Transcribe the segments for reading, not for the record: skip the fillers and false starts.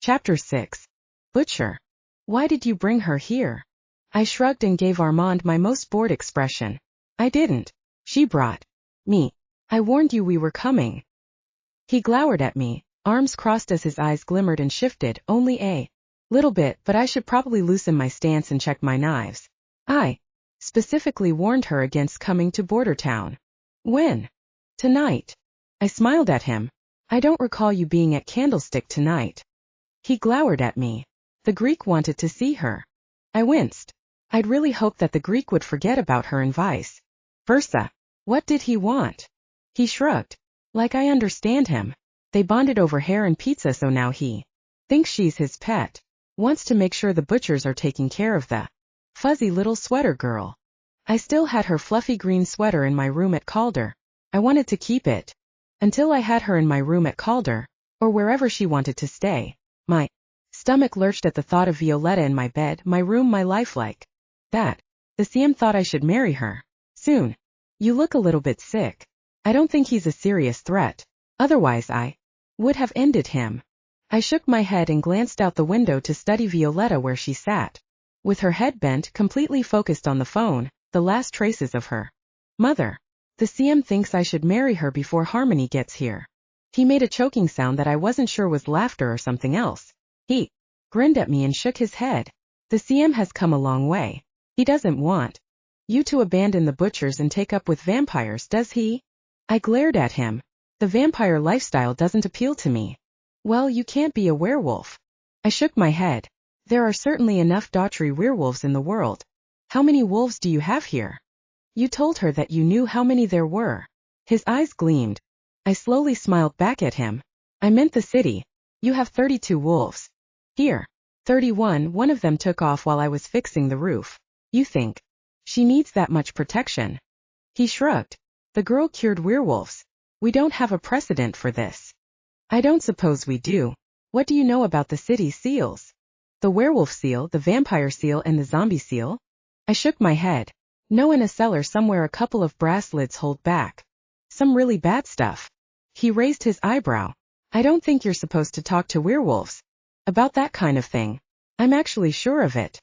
Chapter 6. Butcher. Why did you bring her here? I shrugged and gave Armand my most bored expression. I didn't. She brought me. I warned you we were coming. He glowered at me, arms crossed as his eyes glimmered and shifted, only a little bit, but I should probably loosen my stance and check my knives. I specifically warned her against coming to Border Town. When? Tonight. I smiled at him. I don't recall you being at Candlestick tonight. He glowered at me. The Greek wanted to see her. I winced. I'd really hoped that the Greek would forget about her and vice versa. What did he want? He shrugged. Like I understand him. They bonded over hair and pizza, so now he thinks she's his pet. Wants to make sure the butchers are taking care of the fuzzy little sweater girl. I still had her fluffy green sweater in my room at Calder. I wanted to keep it. Until I had her in my room at Calder, or wherever she wanted to stay. My stomach lurched at the thought of Violetta in my bed, my room, my life like that. The CM thought I should marry her. Soon. You look a little bit sick. I don't think he's a serious threat. Otherwise I would have ended him. I shook my head and glanced out the window to study Violetta where she sat. With her head bent, completely focused on the phone, the last traces of her mother. The CM thinks I should marry her before Harmony gets here. He made a choking sound that I wasn't sure was laughter or something else. He grinned at me and shook his head. The CM has come a long way. He doesn't want you to abandon the butchers and take up with vampires, does he? I glared at him. The vampire lifestyle doesn't appeal to me. Well, you can't be a werewolf. I shook my head. There are certainly enough daughtry werewolves in the world. How many wolves do you have here? You told her that you knew how many there were. His eyes gleamed. I slowly smiled back at him. I meant the city. You have 32 wolves. Here. 31, one of them took off while I was fixing the roof. You think she needs that much protection? He shrugged. The girl cured werewolves. We don't have a precedent for this. I don't suppose we do. What do you know about the city's seals? The werewolf seal, the vampire seal, and the zombie seal? I shook my head. No, in a cellar somewhere a couple of brass lids hold back some really bad stuff. He raised his eyebrow. I don't think you're supposed to talk to werewolves about that kind of thing. I'm actually sure of it.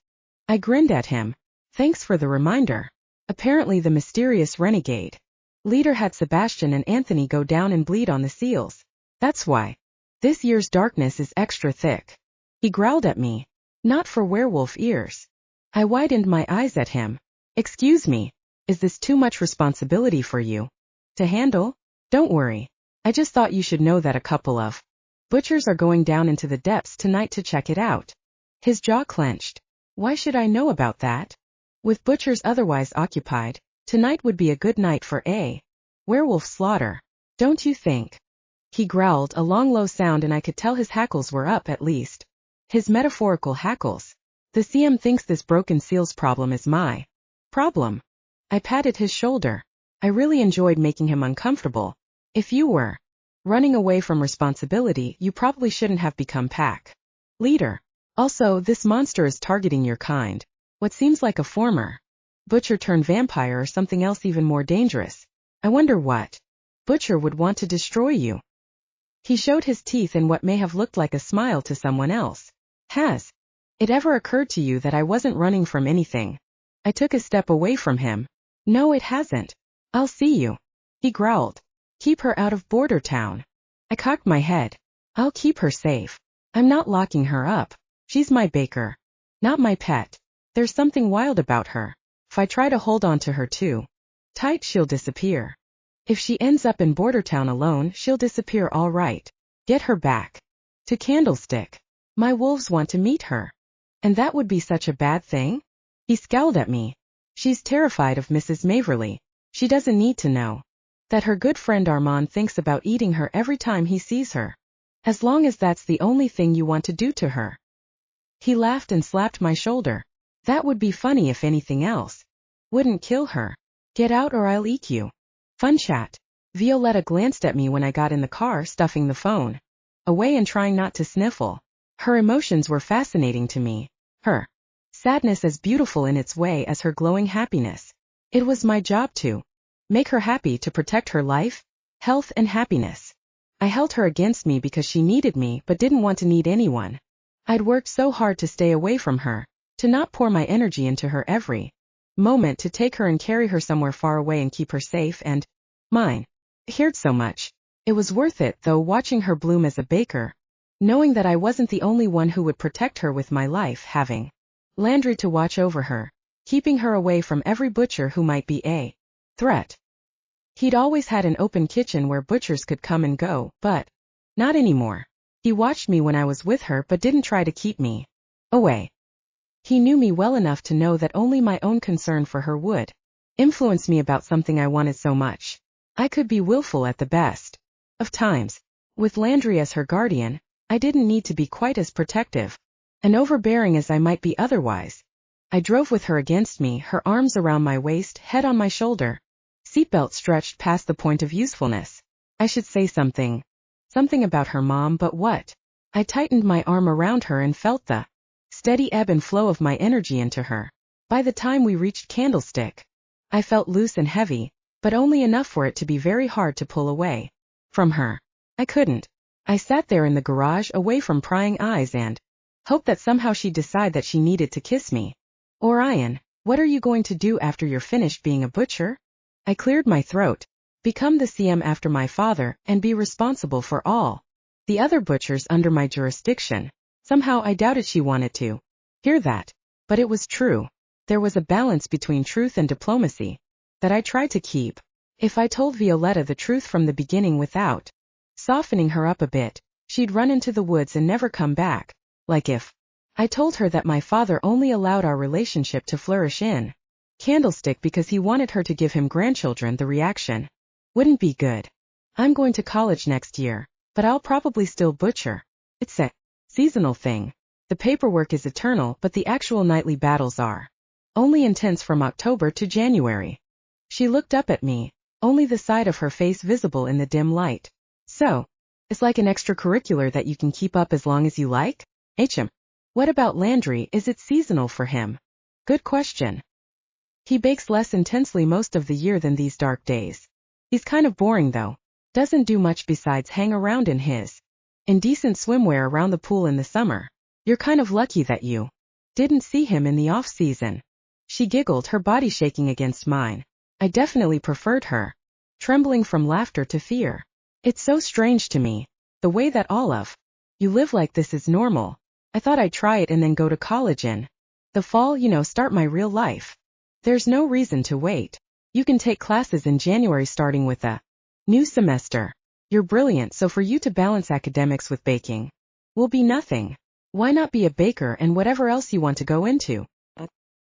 I grinned at him. Thanks for the reminder. Apparently the mysterious renegade leader had Sebastian and Anthony go down and bleed on the seals. That's why this year's darkness is extra thick. He growled at me. Not for werewolf ears. I widened my eyes at him. Excuse me, is this too much responsibility for you to handle? Don't worry. I just thought you should know that a couple of butchers are going down into the depths tonight to check it out. His jaw clenched. Why should I know about that? With butchers otherwise occupied, tonight would be a good night for a werewolf slaughter. Don't you think? He growled, a long low sound, and I could tell his hackles were up at least. His metaphorical hackles. The CM thinks this broken seals problem is my problem. I patted his shoulder. I really enjoyed making him uncomfortable. If you were running away from responsibility, you probably shouldn't have become pack leader. Also, this monster is targeting your kind. What seems like a former butcher turned vampire or something else even more dangerous. I wonder what butcher would want to destroy you. He showed his teeth in what may have looked like a smile to someone else. Has it ever occurred to you that I wasn't running from anything? I took a step away from him. No, it hasn't. I'll see you. He growled. Keep her out of Border Town. I cocked my head. I'll keep her safe. I'm not locking her up. She's my baker. Not my pet. There's something wild about her. If I try to hold on to her too tight, she'll disappear. If she ends up in Border Town alone, she'll disappear all right. Get her back to Candlestick. My wolves want to meet her. And that would be such a bad thing? He scowled at me. She's terrified of Mrs. Maverly. She doesn't need to know that her good friend Armand thinks about eating her every time he sees her. As long as that's the only thing you want to do to her. He laughed and slapped my shoulder. That would be funny if anything else. Wouldn't kill her. Get out or I'll eat you. Fun chat. Violetta glanced at me when I got in the car, stuffing the phone away and trying not to sniffle. Her emotions were fascinating to me. Her sadness as beautiful in its way as her glowing happiness. It was my job to make her happy, to protect her life, health, and happiness. I held her against me because she needed me but didn't want to need anyone. I'd worked so hard to stay away from her, to not pour my energy into her every moment, to take her and carry her somewhere far away and keep her safe and mine. I cared so much. It was worth it, though, watching her bloom as a baker, knowing that I wasn't the only one who would protect her with my life, having Landry to watch over her, keeping her away from every butcher who might be a threat. He'd always had an open kitchen where butchers could come and go, but not anymore. He watched me when I was with her but didn't try to keep me away. He knew me well enough to know that only my own concern for her would influence me about something I wanted so much. I could be willful at the best of times. With Landry as her guardian, I didn't need to be quite as protective and overbearing as I might be otherwise. I drove with her against me, her arms around my waist, head on my shoulder, seatbelt stretched past the point of usefulness. I should say something about her mom, but what? I tightened my arm around her and felt the steady ebb and flow of my energy into her. By the time we reached Candlestick, I felt loose and heavy, but only enough for it to be very hard to pull away from her. I couldn't. I sat there in the garage away from prying eyes and hoped that somehow she'd decide that she needed to kiss me. Orion, what are you going to do after you're finished being a butcher? I cleared my throat. Become the CM after my father and be responsible for all the other butchers under my jurisdiction. Somehow I doubted she wanted to hear that, but it was true. There was a balance between truth and diplomacy that I tried to keep. If I told Violetta the truth from the beginning without softening her up a bit, she'd run into the woods and never come back. Like if I told her that my father only allowed our relationship to flourish in Candlestick because he wanted her to give him grandchildren, the reaction wouldn't be good. I'm going to college next year, but I'll probably still butcher. It's a seasonal thing. The paperwork is eternal, but the actual nightly battles are only intense from October to January. She looked up at me, only the side of her face visible in the dim light. So, it's like an extracurricular that you can keep up as long as you like? What about Landry? Is it seasonal for him? Good question. He bakes less intensely most of the year than these dark days. He's kind of boring though. Doesn't do much besides hang around in his indecent swimwear around the pool in the summer. You're kind of lucky that you didn't see him in the off-season. She giggled, her body shaking against mine. I definitely preferred her, trembling from laughter to fear. It's so strange to me, the way that all of you live like this is normal. I thought I'd try it and then go to college in the fall, start my real life. There's no reason to wait. You can take classes in January starting with a new semester. You're brilliant, so for you to balance academics with baking will be nothing. Why not be a baker and whatever else you want to go into?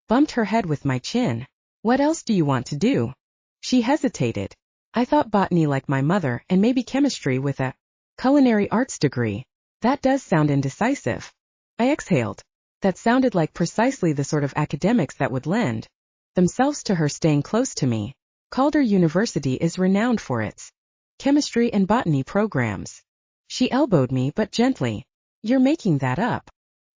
Bumped her head with my chin. What else do you want to do? She hesitated. I thought botany like my mother and maybe chemistry with a culinary arts degree. That does sound indecisive. I exhaled. That sounded like precisely the sort of academics that would lend themselves to her staying close to me. Calder University is renowned for its chemistry and botany programs. She elbowed me, but gently. You're making that up.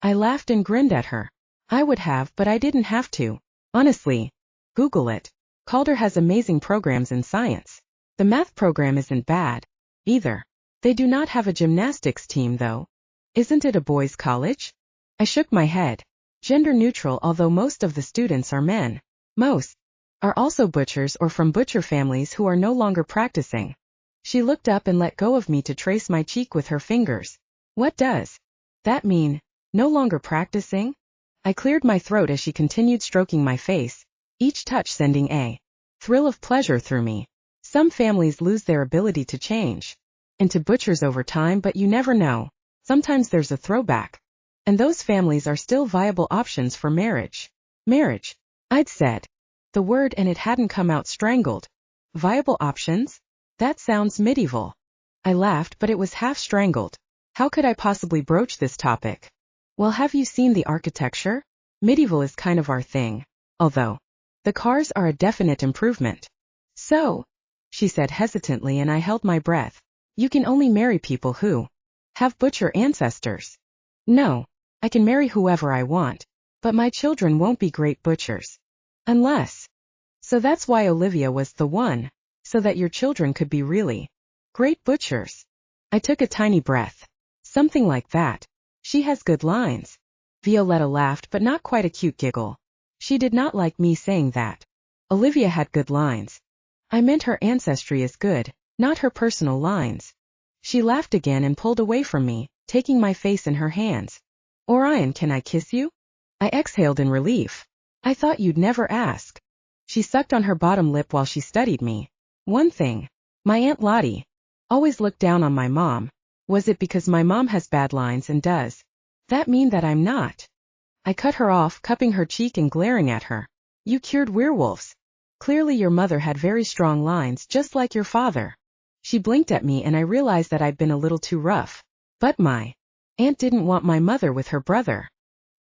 I laughed and grinned at her. I would have, but I didn't have to. Honestly. Google it. Calder has amazing programs in science. The math program isn't bad either. They do not have a gymnastics team though. Isn't it a boys' college? I shook my head. Gender neutral, although most of the students are men. Most are also butchers or from butcher families who are no longer practicing. She looked up and let go of me to trace my cheek with her fingers. What does that mean? No longer practicing? I cleared my throat as she continued stroking my face, each touch sending a thrill of pleasure through me. Some families lose their ability to change into butchers over time, but you never know. Sometimes there's a throwback. And those families are still viable options for marriage. Marriage, I'd said the word and it hadn't come out strangled. Viable options? That sounds medieval. I laughed, but it was half strangled. How could I possibly broach this topic? Well, have you seen the architecture? Medieval is kind of our thing. Although the cars are a definite improvement. So, she said hesitantly, and I held my breath. You can only marry people who have butcher ancestors. No, I can marry whoever I want, but my children won't be great butchers. Unless. So that's why Olivia was the one, so that your children could be really great butchers. I took a tiny breath. Something like that. She has good lines. Violetta laughed, but not quite a cute giggle. She did not like me saying that. Olivia had good lines. I meant her ancestry is good, not her personal lines. She laughed again and pulled away from me, taking my face in her hands. Orion, can I kiss you? I exhaled in relief. I thought you'd never ask. She sucked on her bottom lip while she studied me. One thing. My Aunt Lottie always looked down on my mom. Was it because my mom has bad lines, and does that mean that I'm not? I cut her off, cupping her cheek and glaring at her. You cured werewolves. Clearly your mother had very strong lines, just like your father. She blinked at me and I realized that I'd been a little too rough. But my aunt didn't want my mother with her brother.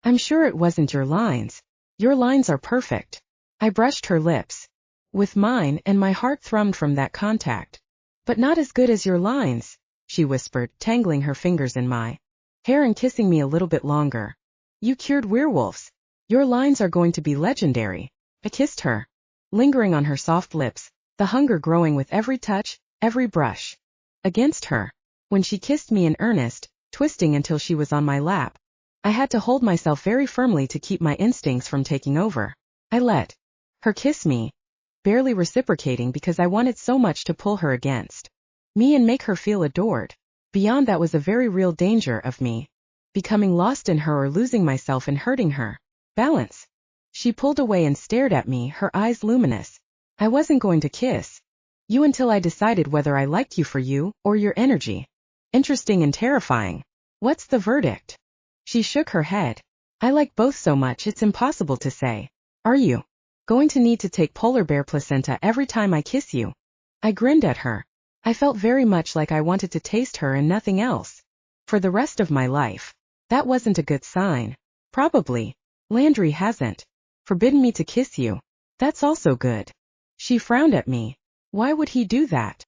I'm sure it wasn't your lines. Your lines are perfect. I brushed her lips with mine and my heart thrummed from that contact. But not as good as your lines, she whispered, tangling her fingers in my hair and kissing me a little bit longer. You cured werewolves. Your lines are going to be legendary. I kissed her, lingering on her soft lips, the hunger growing with every touch, every brush against her. When she kissed me in earnest, twisting until she was on my lap, I had to hold myself very firmly to keep my instincts from taking over. I let her kiss me, barely reciprocating because I wanted so much to pull her against me and make her feel adored. Beyond that was a very real danger of me becoming lost in her or losing myself and hurting her balance. She pulled away and stared at me, her eyes luminous. I wasn't going to kiss you until I decided whether I liked you for you or your energy. Interesting and terrifying. What's the verdict? She shook her head. I like both so much it's impossible to say. Are you going to need to take polar bear placenta every time I kiss you? I grinned at her. I felt very much like I wanted to taste her and nothing else for the rest of my life. That wasn't a good sign. Probably. Landry hasn't forbidden me to kiss you. That's also good. She frowned at me. Why would he do that?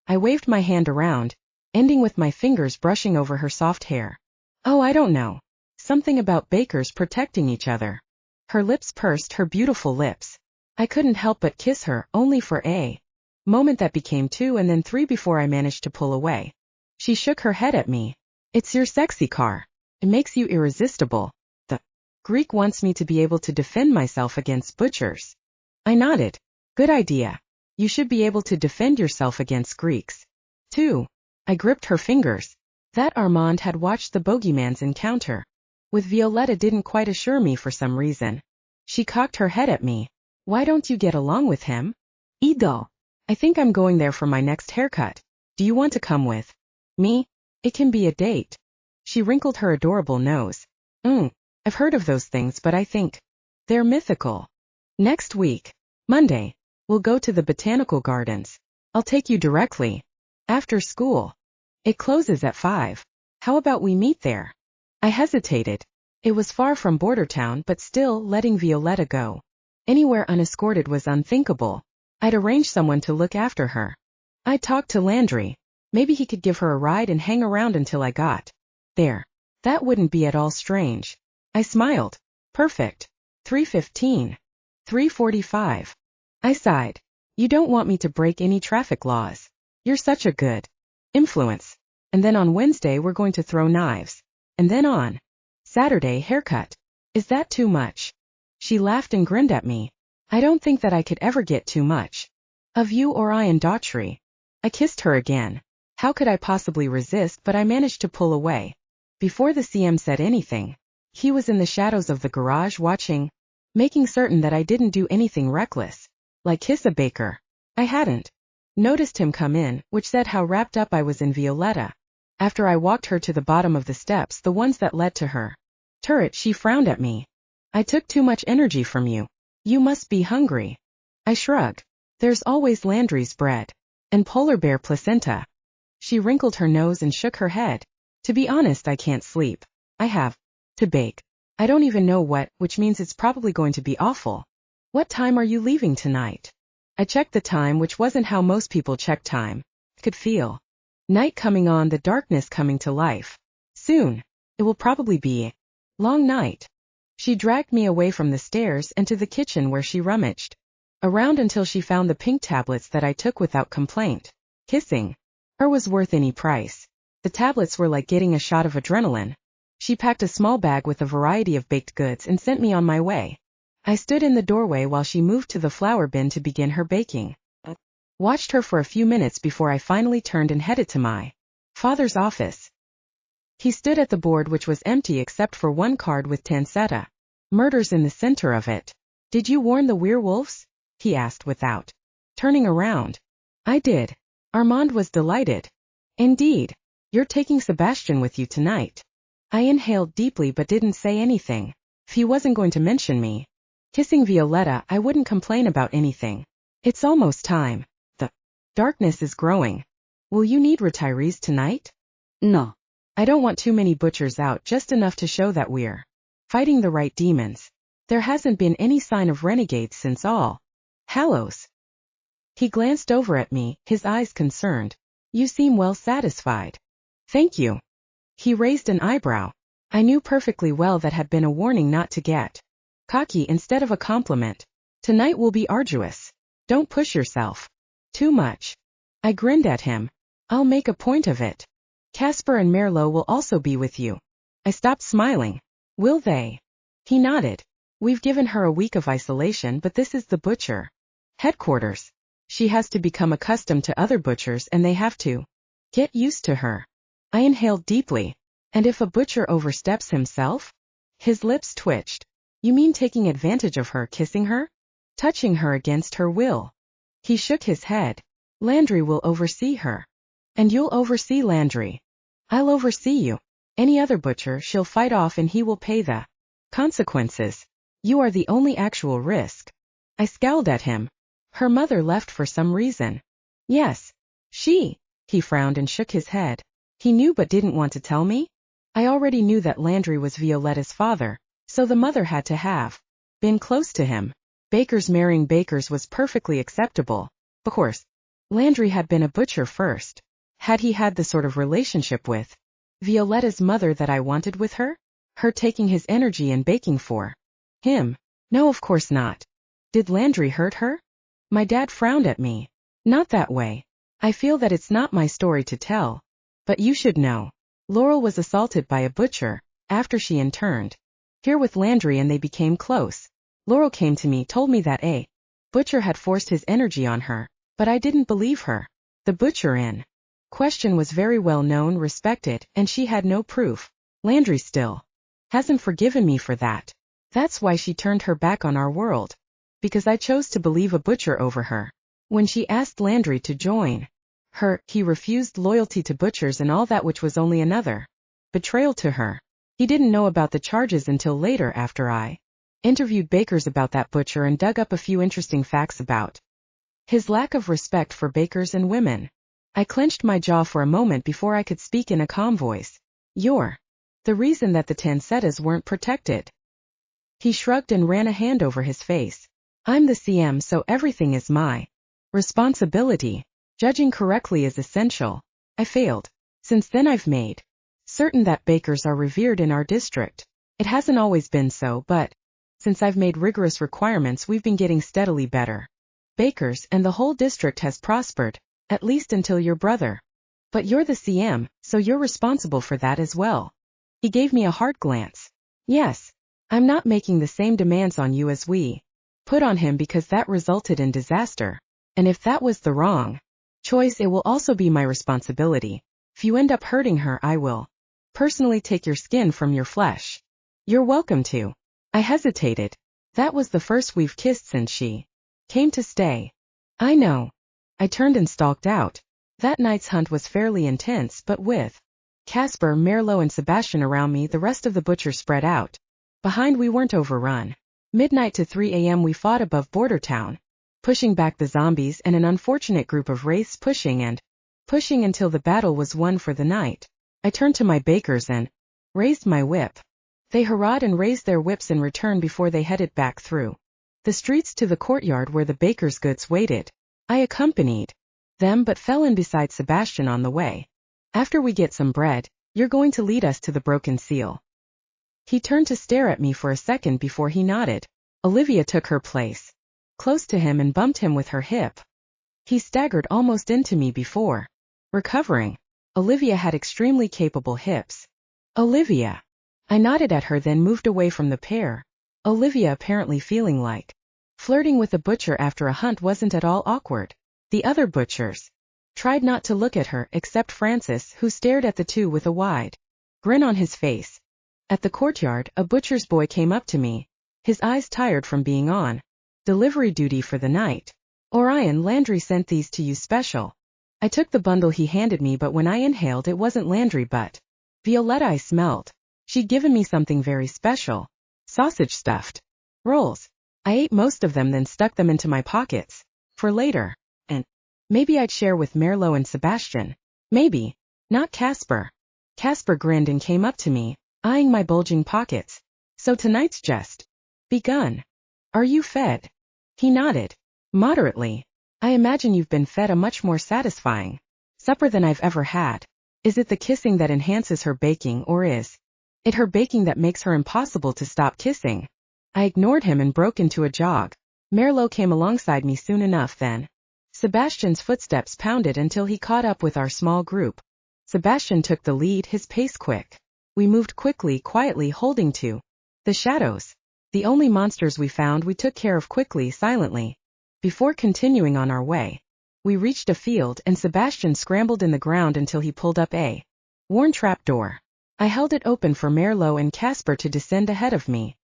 I waved my hand around, ending with my fingers brushing over her soft hair. Oh, I don't know. Something about bakers protecting each other. Her lips pursed, her beautiful lips. I couldn't help but kiss her, only for a moment that became 2 and then 3 before I managed to pull away. She shook her head at me. It's your sexy car. It makes you irresistible. The Greek wants me to be able to defend myself against butchers. I nodded. Good idea. You should be able to defend yourself against Greeks, too. I gripped her fingers. That Armand had watched the bogeyman's encounter with Violetta didn't quite assure me for some reason. She cocked her head at me. Why don't you get along with him? Ido. I think I'm going there for my next haircut. Do you want to come with me? It can be a date. She wrinkled her adorable nose. I've heard of those things, but I think they're mythical. Next week, Monday, we'll go to the botanical gardens. I'll take you directly after school. It closes at 5. How about we meet there? I hesitated. It was far from border town, but still, letting Violetta go anywhere unescorted was unthinkable. I'd arrange someone to look after her. I'd talk to Landry. Maybe he could give her a ride and hang around until I got there. That wouldn't be at all strange. I smiled. Perfect. 3:15. 3:45. I sighed. You don't want me to break any traffic laws. You're such a good influence. And then on Wednesday we're going to throw knives. And then on Saturday, haircut. Is that too much? She laughed and grinned at me. I don't think that I could ever get too much of you or I in Daughtry. I kissed her again. How could I possibly resist, but I managed to pull away. Before the CM said anything, he was in the shadows of the garage watching, making certain that I didn't do anything reckless, like kiss a baker. I hadn't noticed him come in, which said how wrapped up I was in Violetta. After I walked her to the bottom of the steps, the ones that led to her turret, she frowned at me. I took too much energy from you. You must be hungry. I shrugged. There's always Landry's bread. And polar bear placenta. She wrinkled her nose and shook her head. To be honest, I can't sleep. I have to bake. I don't even know what, which means it's probably going to be awful. What time are you leaving tonight? I checked the time, which wasn't how most people check time. Could feel night coming on, the darkness coming to life. Soon. It will probably be a long night. She dragged me away from the stairs and to the kitchen where she rummaged around until she found the pink tablets that I took without complaint. Kissing her was worth any price. The tablets were like getting a shot of adrenaline. She packed a small bag with a variety of baked goods and sent me on my way. I stood in the doorway while she moved to the flour bin to begin her baking. Watched her for a few minutes before I finally turned and headed to my father's office. He stood at the board, which was empty except for one card with Tansetta murders in the center of it. Did you warn the werewolves? He asked without turning around. I did. Armand was delighted. Indeed. You're taking Sebastian with you tonight. I inhaled deeply but didn't say anything. If he wasn't going to mention me kissing Violetta, I wouldn't complain about anything. It's almost time. The darkness is growing. Will you need retirees tonight? No. I don't want too many butchers out, just enough to show that we're fighting the right demons. There hasn't been any sign of renegades since All Hallows. He glanced over at me, his eyes concerned. You seem well satisfied. Thank you. He raised an eyebrow. I knew perfectly well that had been a warning not to get cocky instead of a compliment. Tonight will be arduous. Don't push yourself too much. I grinned at him. I'll make a point of it. Casper and Merlot will also be with you. I stopped smiling. Will they? He nodded. We've given her a week of isolation, but this is the butcher headquarters. She has to become accustomed to other butchers and they have to get used to her. I inhaled deeply. And if a butcher oversteps himself? His lips twitched. You mean taking advantage of her, kissing her? Touching her against her will? He shook his head. Landry will oversee her. And you'll oversee Landry. I'll oversee you. Any other butcher she'll fight off and he will pay the consequences. You are the only actual risk. I scowled at him. Her mother left for some reason. Yes. She. He frowned and shook his head. He knew but didn't want to tell me? I already knew that Landry was Violetta's father, so the mother had to have been close to him. Bakers marrying bakers was perfectly acceptable. Of course, Landry had been a butcher first. Had he had the sort of relationship with Violetta's mother that I wanted with her? Her taking his energy and baking for him? No, of course not. Did Landry hurt her? My dad frowned at me. Not that way. I feel that it's not my story to tell. But you should know. Laurel was assaulted by a butcher, after she interned here with Landry and they became close. Laurel came to me, told me that a butcher had forced his energy on her, but I didn't believe her. The butcher in question was very well known, respected, and she had no proof. Landry still hasn't forgiven me for that. That's why she turned her back on our world. Because I chose to believe a butcher over her. When she asked Landry to join her, he refused loyalty to butchers and all that, which was only another betrayal to her. He didn't know about the charges until later, after I interviewed bakers about that butcher and dug up a few interesting facts about his lack of respect for bakers and women. I clenched my jaw for a moment before I could speak in a calm voice. You're the reason that the Tansettas weren't protected. He shrugged and ran a hand over his face. I'm the CM, so everything is my responsibility. Judging correctly is essential. I failed. Since then I've made certain that bakers are revered in our district. It hasn't always been so, but since I've made rigorous requirements, we've been getting steadily better bakers, and the whole district has prospered, at least until your brother. But you're the CM, so you're responsible for that as well. He gave me a hard glance. Yes. I'm not making the same demands on you as we put on him, because that resulted in disaster. And if that was the wrong choice, it will also be my responsibility. If you end up hurting her, I will personally take your skin from your flesh. You're welcome to. I hesitated. That was the first we've kissed since she came to stay. I know. I turned and stalked out. That night's hunt was fairly intense, but with Casper, Merlot and Sebastian around me, the rest of the butchers spread out behind, we weren't overrun. Midnight to 3 a.m. we fought above Border Town, pushing back the zombies and an unfortunate group of wraiths, pushing until the battle was won for the night. I turned to my bakers and raised my whip. They hurrahed and raised their whips in return before they headed back through the streets to the courtyard where the bakers' goods waited. I accompanied them but fell in beside Sebastian on the way. After we get some bread, you're going to lead us to the broken seal. He turned to stare at me for a second before he nodded. Olivia took her place close to him and bumped him with her hip. He staggered almost into me before recovering. Olivia had extremely capable hips. Olivia. I nodded at her, then moved away from the pair. Olivia apparently feeling like flirting with a butcher after a hunt wasn't at all awkward. The other butchers tried not to look at her, except Francis, who stared at the two with a wide grin on his face. At the courtyard, a butcher's boy came up to me, his eyes tired from being on delivery duty for the night. "Orion, Landry sent these to you special." I took the bundle he handed me, but when I inhaled, it wasn't Landry but Violetta I smelled. She'd given me something very special. Sausage stuffed rolls. I ate most of them, then stuck them into my pockets for later. And maybe I'd share with Merlot and Sebastian. Maybe. Not Casper. Casper grinned and came up to me, eyeing my bulging pockets. "So tonight's just begun. Are you fed?" He nodded. "Moderately. I imagine you've been fed a much more satisfying supper than I've ever had. Is it the kissing that enhances her baking, or is it her baking that makes her impossible to stop kissing?" I ignored him and broke into a jog. Merlot came alongside me soon enough then. Sebastian's footsteps pounded until he caught up with our small group. Sebastian took the lead, his pace quick. We moved quickly, quietly, holding to the shadows. The only monsters we found we took care of quickly, silently. Before continuing on our way, we reached a field and Sebastian scrambled in the ground until he pulled up a worn trapdoor. I held it open for Merlot and Casper to descend ahead of me.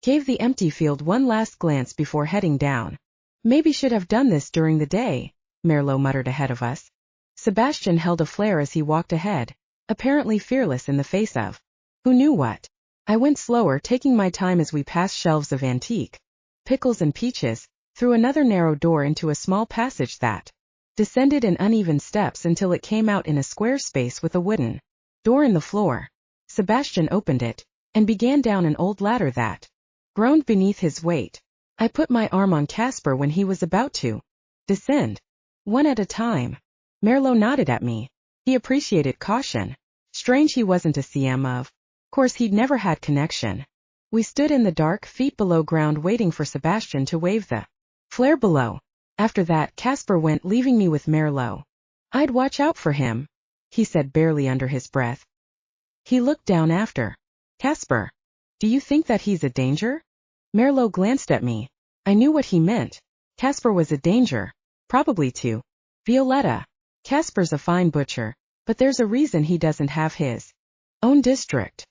Gave the empty field one last glance before heading down. "Maybe should have done this during the day," Merlot muttered ahead of us. Sebastian held a flare as he walked ahead, apparently fearless in the face of who knew what. I went slower, taking my time as we passed shelves of antique pickles and peaches, through another narrow door into a small passage that descended in uneven steps until it came out in a square space with a wooden door in the floor. Sebastian opened it and began down an old ladder that groaned beneath his weight. I put my arm on Casper when he was about to descend, one at a time. Merlot nodded at me. He appreciated caution. Strange he wasn't a CM of course he'd never had connection. We stood in the dark, feet below ground, waiting for Sebastian to wave the flare below. After that, Casper went, leaving me with Merlot. "I'd watch out for him," he said barely under his breath. He looked down after Casper. "Do you think that he's a danger?" Merlot glanced at me. I knew what he meant. Casper was a danger. Probably to Violetta. Casper's a fine butcher, but there's a reason he doesn't have his own district.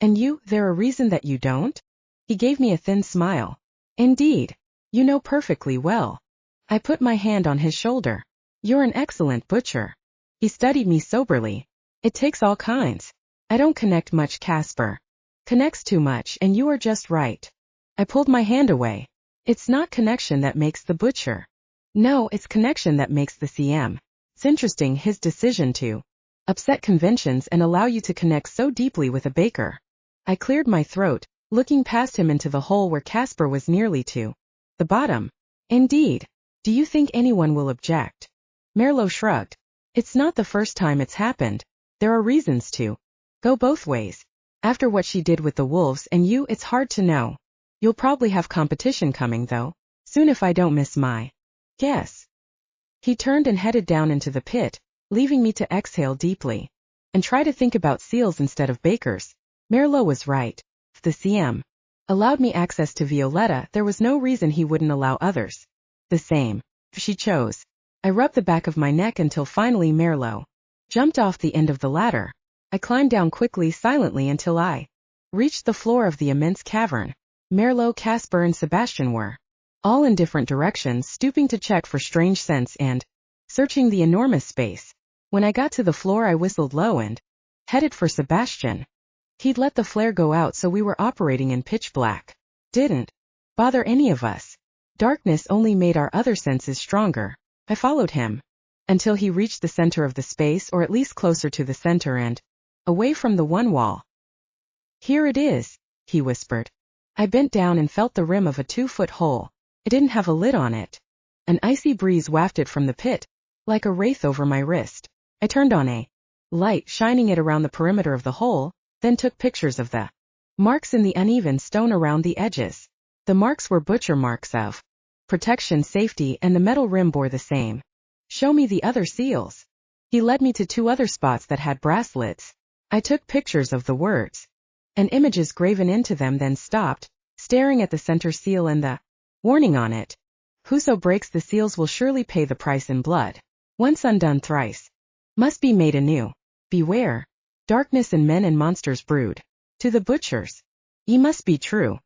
"And you, there a reason that you don't?" He gave me a thin smile. "Indeed. You know perfectly well." I put my hand on his shoulder. "You're an excellent butcher." He studied me soberly. "It takes all kinds. I don't connect much, Casper connects too much, and you are just right." I pulled my hand away. "It's not connection that makes the butcher. No, it's connection that makes the CM. It's interesting, his decision to upset conventions and allow you to connect so deeply with a baker." I cleared my throat, looking past him into the hole where Casper was nearly to the bottom. "Indeed. Do you think anyone will object?" Merlot shrugged. "It's not the first time it's happened. There are reasons to go both ways. After what she did with the wolves and you, it's hard to know. You'll probably have competition coming, though, soon if I don't miss my guess." He turned and headed down into the pit, leaving me to exhale deeply and try to think about seals instead of bakers. Merlot was right. If the CM allowed me access to Violetta, there was no reason he wouldn't allow others the same, if she chose. I rubbed the back of my neck until finally Merlot jumped off the end of the ladder. I climbed down quickly, silently, until I reached the floor of the immense cavern. Merlot, Casper, and Sebastian were all in different directions, stooping to check for strange scents and searching the enormous space. When I got to the floor, I whistled low and headed for Sebastian. He'd let the flare go out, so we were operating in pitch black. Didn't bother any of us. Darkness only made our other senses stronger. I followed him until he reached the center of the space, or at least closer to the center and away from the one wall. "Here it is," he whispered. I bent down and felt the rim of a 2-foot hole. It didn't have a lid on it. An icy breeze wafted from the pit, like a wraith over my wrist. I turned on a light, shining it around the perimeter of the hole, then took pictures of the marks in the uneven stone around the edges. The marks were butcher marks of protection, safety, and the metal rim bore the same. "Show me the other seals." He led me to 2 other spots that had brass lids. I took pictures of the words and images graven into them, then stopped, staring at the center seal and the warning on it. Whoso breaks the seals will surely pay the price in blood. Once undone thrice. Must be made anew. Beware. Darkness and men and monsters brood. To the butchers. Ye must be true.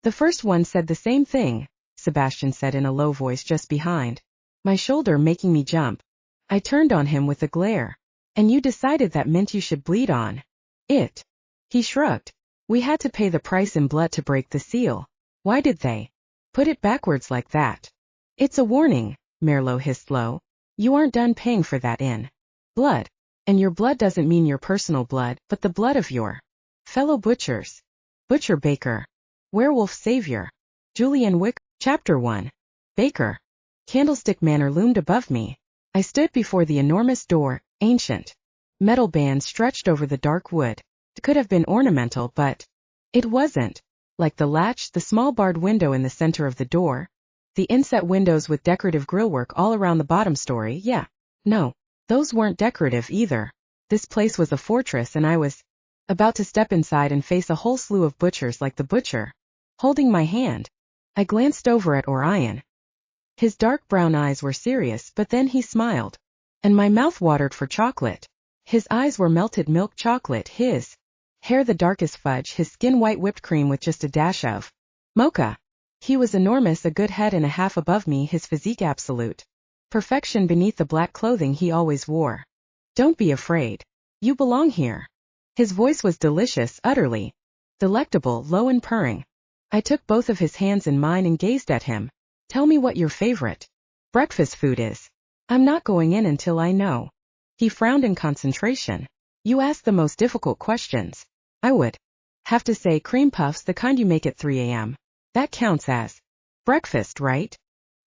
The first one said the same thing, Sebastian said in a low voice just behind my shoulder, making me jump. I turned on him with a glare. And you decided that meant you should bleed on it. He shrugged. We had to pay the price in blood to break the seal. Why did they put it backwards like that? It's a warning, Merlot hissed low. You aren't done paying for that in blood. And your blood doesn't mean your personal blood, but the blood of your fellow butchers. Butcher Baker. Werewolf Savior. Julian Wick. Chapter 1. Baker. Candlestick Manor loomed above me. I stood before the enormous door, ancient. Metal bands stretched over the dark wood. It could have been ornamental, but it wasn't. Like the latch, the small barred window in the center of the door, the inset windows with decorative grillwork all around the bottom story, yeah. No, those weren't decorative either. This place was a fortress, and I was about to step inside and face a whole slew of butchers like the butcher holding my hand. I glanced over at Orion. His dark brown eyes were serious, but then he smiled. And my mouth watered for chocolate. His eyes were melted milk chocolate, his hair the darkest fudge, his skin white whipped cream with just a dash of mocha. He was enormous, a good head and a half above me, his physique absolute perfection beneath the black clothing he always wore. Don't be afraid. You belong here. His voice was delicious, utterly delectable, low and purring. I took both of his hands in mine and gazed at him. Tell me what your favorite breakfast food is. I'm not going in until I know. He frowned in concentration. You ask the most difficult questions. I would have to say cream puffs, the kind you make at 3 a.m. That counts as breakfast, right?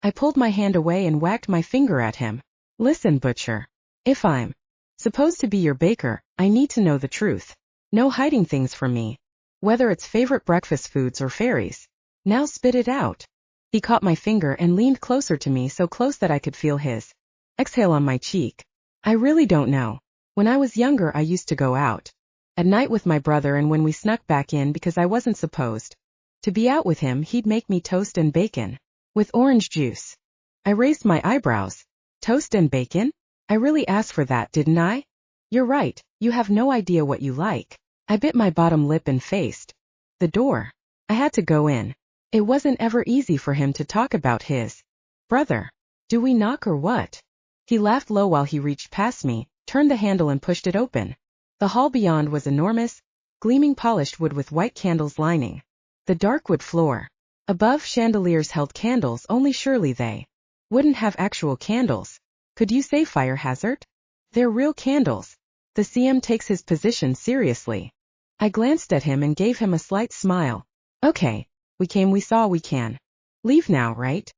I pulled my hand away and wagged my finger at him. Listen, butcher. If I'm supposed to be your baker, I need to know the truth. No hiding things from me. Whether it's favorite breakfast foods or fairies. Now spit it out. He caught my finger and leaned closer to me, so close that I could feel his exhale on my cheek. I really don't know. When I was younger, I used to go out at night with my brother, and when we snuck back in because I wasn't supposed to be out with him, he'd make me toast and bacon with orange juice. I raised my eyebrows. Toast and bacon? I really asked for that, didn't I? You're right, you have no idea what you like. I bit my bottom lip and faced the door. I had to go in. It wasn't ever easy for him to talk about his brother. Do we knock or what? He laughed low while he reached past me, turned the handle and pushed it open. The hall beyond was enormous, gleaming polished wood with white candles lining the dark wood floor. Above, chandeliers held candles, only surely they wouldn't have actual candles. Could you say fire hazard? They're real candles. The CM takes his position seriously. I glanced at him and gave him a slight smile. Okay, we came, we saw, we can leave now, right?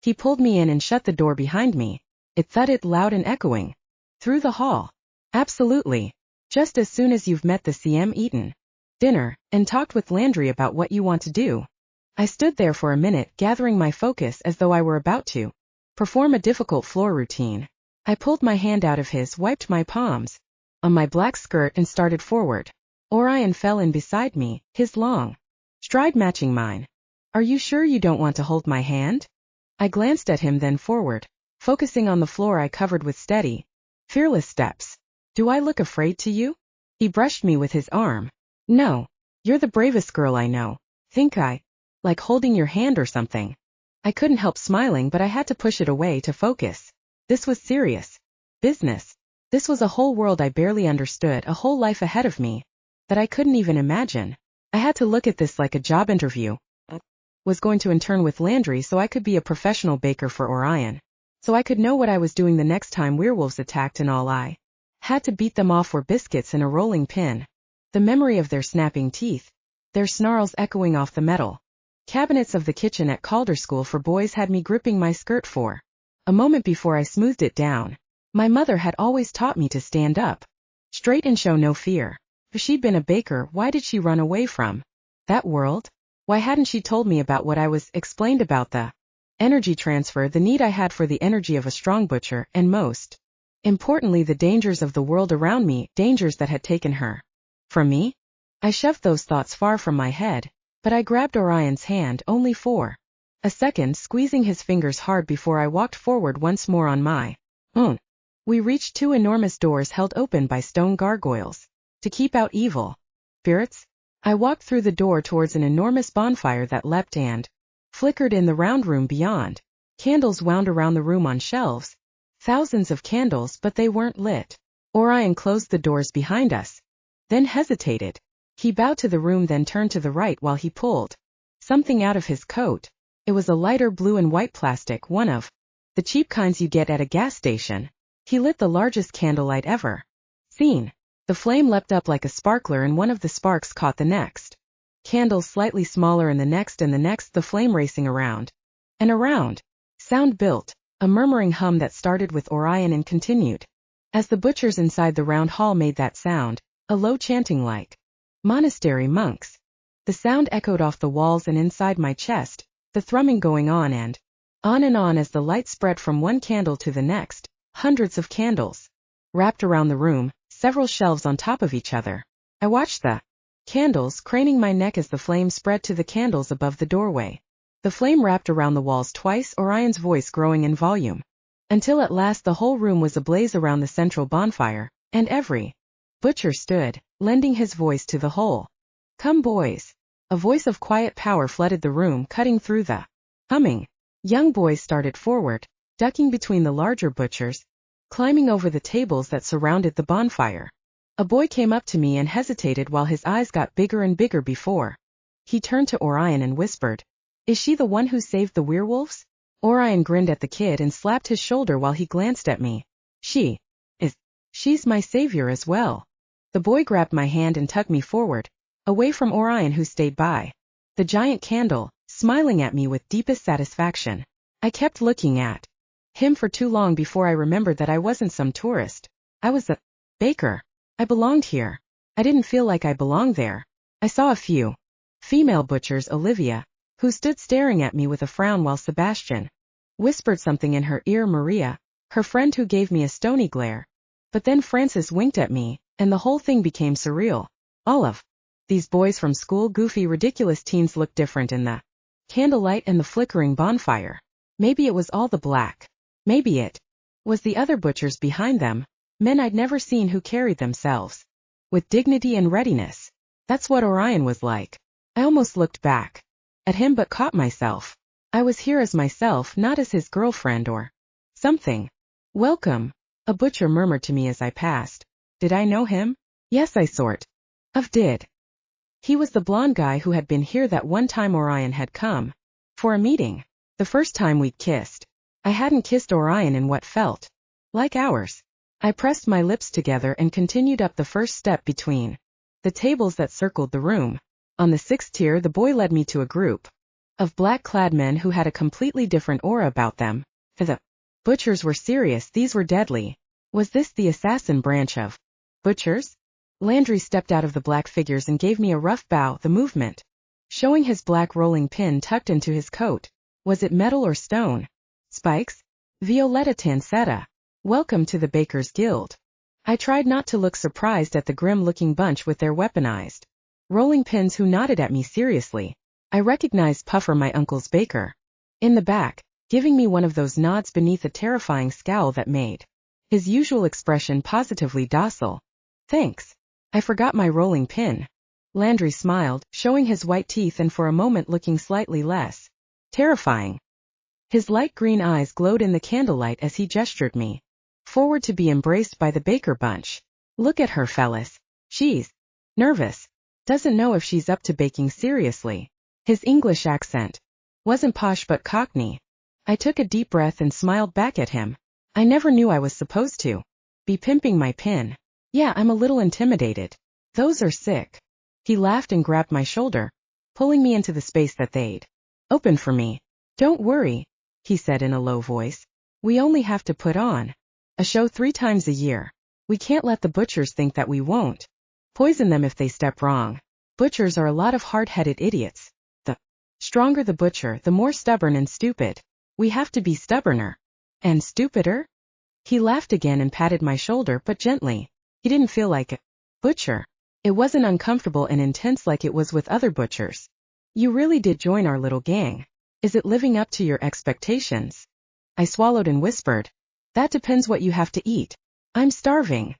He pulled me in and shut the door behind me. It thudded loud and echoing through the hall. Absolutely. Just as soon as you've met the CM, eaten dinner, and talked with Landry about what you want to do. I stood there for a minute, gathering my focus as though I were about to perform a difficult floor routine. I pulled my hand out of his, wiped my palms on my black skirt and started forward. Orion fell in beside me, his long stride matching mine. Are you sure you don't want to hold my hand? I glanced at him, then forward, focusing on the floor I covered with steady, fearless steps. Do I look afraid to you? He brushed me with his arm. No. You're the bravest girl I know. Think I like holding your hand or something? I couldn't help smiling, but I had to push it away to focus. This was serious business. This was a whole world I barely understood, a whole life ahead of me that I couldn't even imagine. I had to look at this like a job interview. I was going to intern with Landry so I could be a professional baker for Orion. So I could know what I was doing the next time werewolves attacked, and all I had to beat them off were biscuits and a rolling pin. The memory of their snapping teeth, their snarls echoing off the metal cabinets of the kitchen at Calder School for Boys had me gripping my skirt for a moment before I smoothed it down. My mother had always taught me to stand up straight and show no fear. If she'd been a baker, why did she run away from that world? Why hadn't she told me about what I was explained about the energy transfer, the need I had for the energy of a strong butcher, and most importantly, the dangers of the world around me, dangers that had taken her from me? I shoved those thoughts far from my head, but I grabbed Orion's hand only for a second, squeezing his fingers hard before I walked forward once more on my own. We reached two enormous doors held open by stone gargoyles to keep out evil spirits. I walked through the door towards an enormous bonfire that leapt and flickered in the round room beyond. Candles wound around the room on shelves. Thousands of candles, but they weren't lit. Orion closed the doors behind us, then hesitated. He bowed to the room, then turned to the right while he pulled something out of his coat. It was a lighter blue and white plastic, one of the cheap kinds you get at a gas station. He lit the largest candlelight ever seen. The flame leapt up like a sparkler, and one of the sparks caught the next candle, slightly smaller, and the next, the flame racing around and around. Sound built, a murmuring hum that started with Orion and continued as the butchers inside the round hall made that sound, a low chanting like monastery monks. The sound echoed off the walls and inside my chest, the thrumming going on and on as the light spread from one candle to the next. Hundreds of candles wrapped around the room, several shelves on top of each other. I watched the candles, craning my neck as the flame spread to the candles above the doorway. The flame wrapped around the walls twice, Orion's voice growing in volume, until at last the whole room was ablaze around the central bonfire, and every butcher stood, lending his voice to the whole. Come, boys. A voice of quiet power flooded the room, cutting through the humming. Young boys started forward, ducking between the larger butchers, climbing over the tables that surrounded the bonfire. A boy came up to me and hesitated while his eyes got bigger and bigger before he turned to Orion and whispered, "Is she the one who saved the werewolves?" Orion grinned at the kid and slapped his shoulder while he glanced at me. She's my savior as well." The boy grabbed my hand and tugged me forward, away from Orion, who stayed by the giant candle, smiling at me with deepest satisfaction. I kept looking at him for too long before I remembered that I wasn't some tourist. I was a baker. I belonged here. I didn't feel like I belonged there. I saw a few female butchers, Olivia, who stood staring at me with a frown while Sebastian whispered something in her ear, Maria, her friend, who gave me a stony glare. But then Francis winked at me, and the whole thing became surreal. All of these boys from school, goofy, ridiculous teens, looked different in the candlelight and the flickering bonfire. Maybe it was all the black. Maybe it was the other butchers behind them, men I'd never seen who carried themselves with dignity and readiness. That's what Orion was like. I almost looked back at him but caught myself. I was here as myself, not as his girlfriend or something. "Welcome," a butcher murmured to me as I passed. Did I know him? Yes, I sort of did. He was the blonde guy who had been here that one time Orion had come for a meeting. The first time we'd kissed. I hadn't kissed Orion in what felt like hours. I pressed my lips together and continued up the first step between the tables that circled the room. On the 6th tier, the boy led me to a group of black-clad men who had a completely different aura about them. The butchers were serious, these were deadly. Was this the assassin branch of butchers? Landry stepped out of the black figures and gave me a rough bow, the movement showing his black rolling pin tucked into his coat. Was it metal or stone? Spikes? Violetta Tancetta. Welcome to the Bakers Guild. I tried not to look surprised at the grim-looking bunch with their weaponized rolling pins who nodded at me seriously. I recognized Puffer, my uncle's baker, in the back, giving me one of those nods beneath a terrifying scowl that made his usual expression positively docile. Thanks. I forgot my rolling pin. Landry smiled, showing his white teeth and for a moment looking slightly less terrifying. His light green eyes glowed in the candlelight as he gestured me forward to be embraced by the baker bunch. Look at her, fellas. She's nervous. Doesn't know if she's up to baking seriously. His English accent wasn't posh but Cockney. I took a deep breath and smiled back at him. I never knew I was supposed to be pimping my pin. Yeah, I'm a little intimidated. Those are sick. He laughed and grabbed my shoulder, pulling me into the space that they'd opened for me. Don't worry, he said in a low voice. We only have to put on a show 3 times a year. We can't let the butchers think that we won't poison them if they step wrong. Butchers are a lot of hard-headed idiots. The stronger the butcher, the more stubborn and stupid. We have to be stubborner and stupider. He laughed again and patted my shoulder, but gently. He didn't feel like a butcher. It wasn't uncomfortable and intense like it was with other butchers. You really did join our little gang. Is it living up to your expectations? I swallowed and whispered. That depends what you have to eat. I'm starving.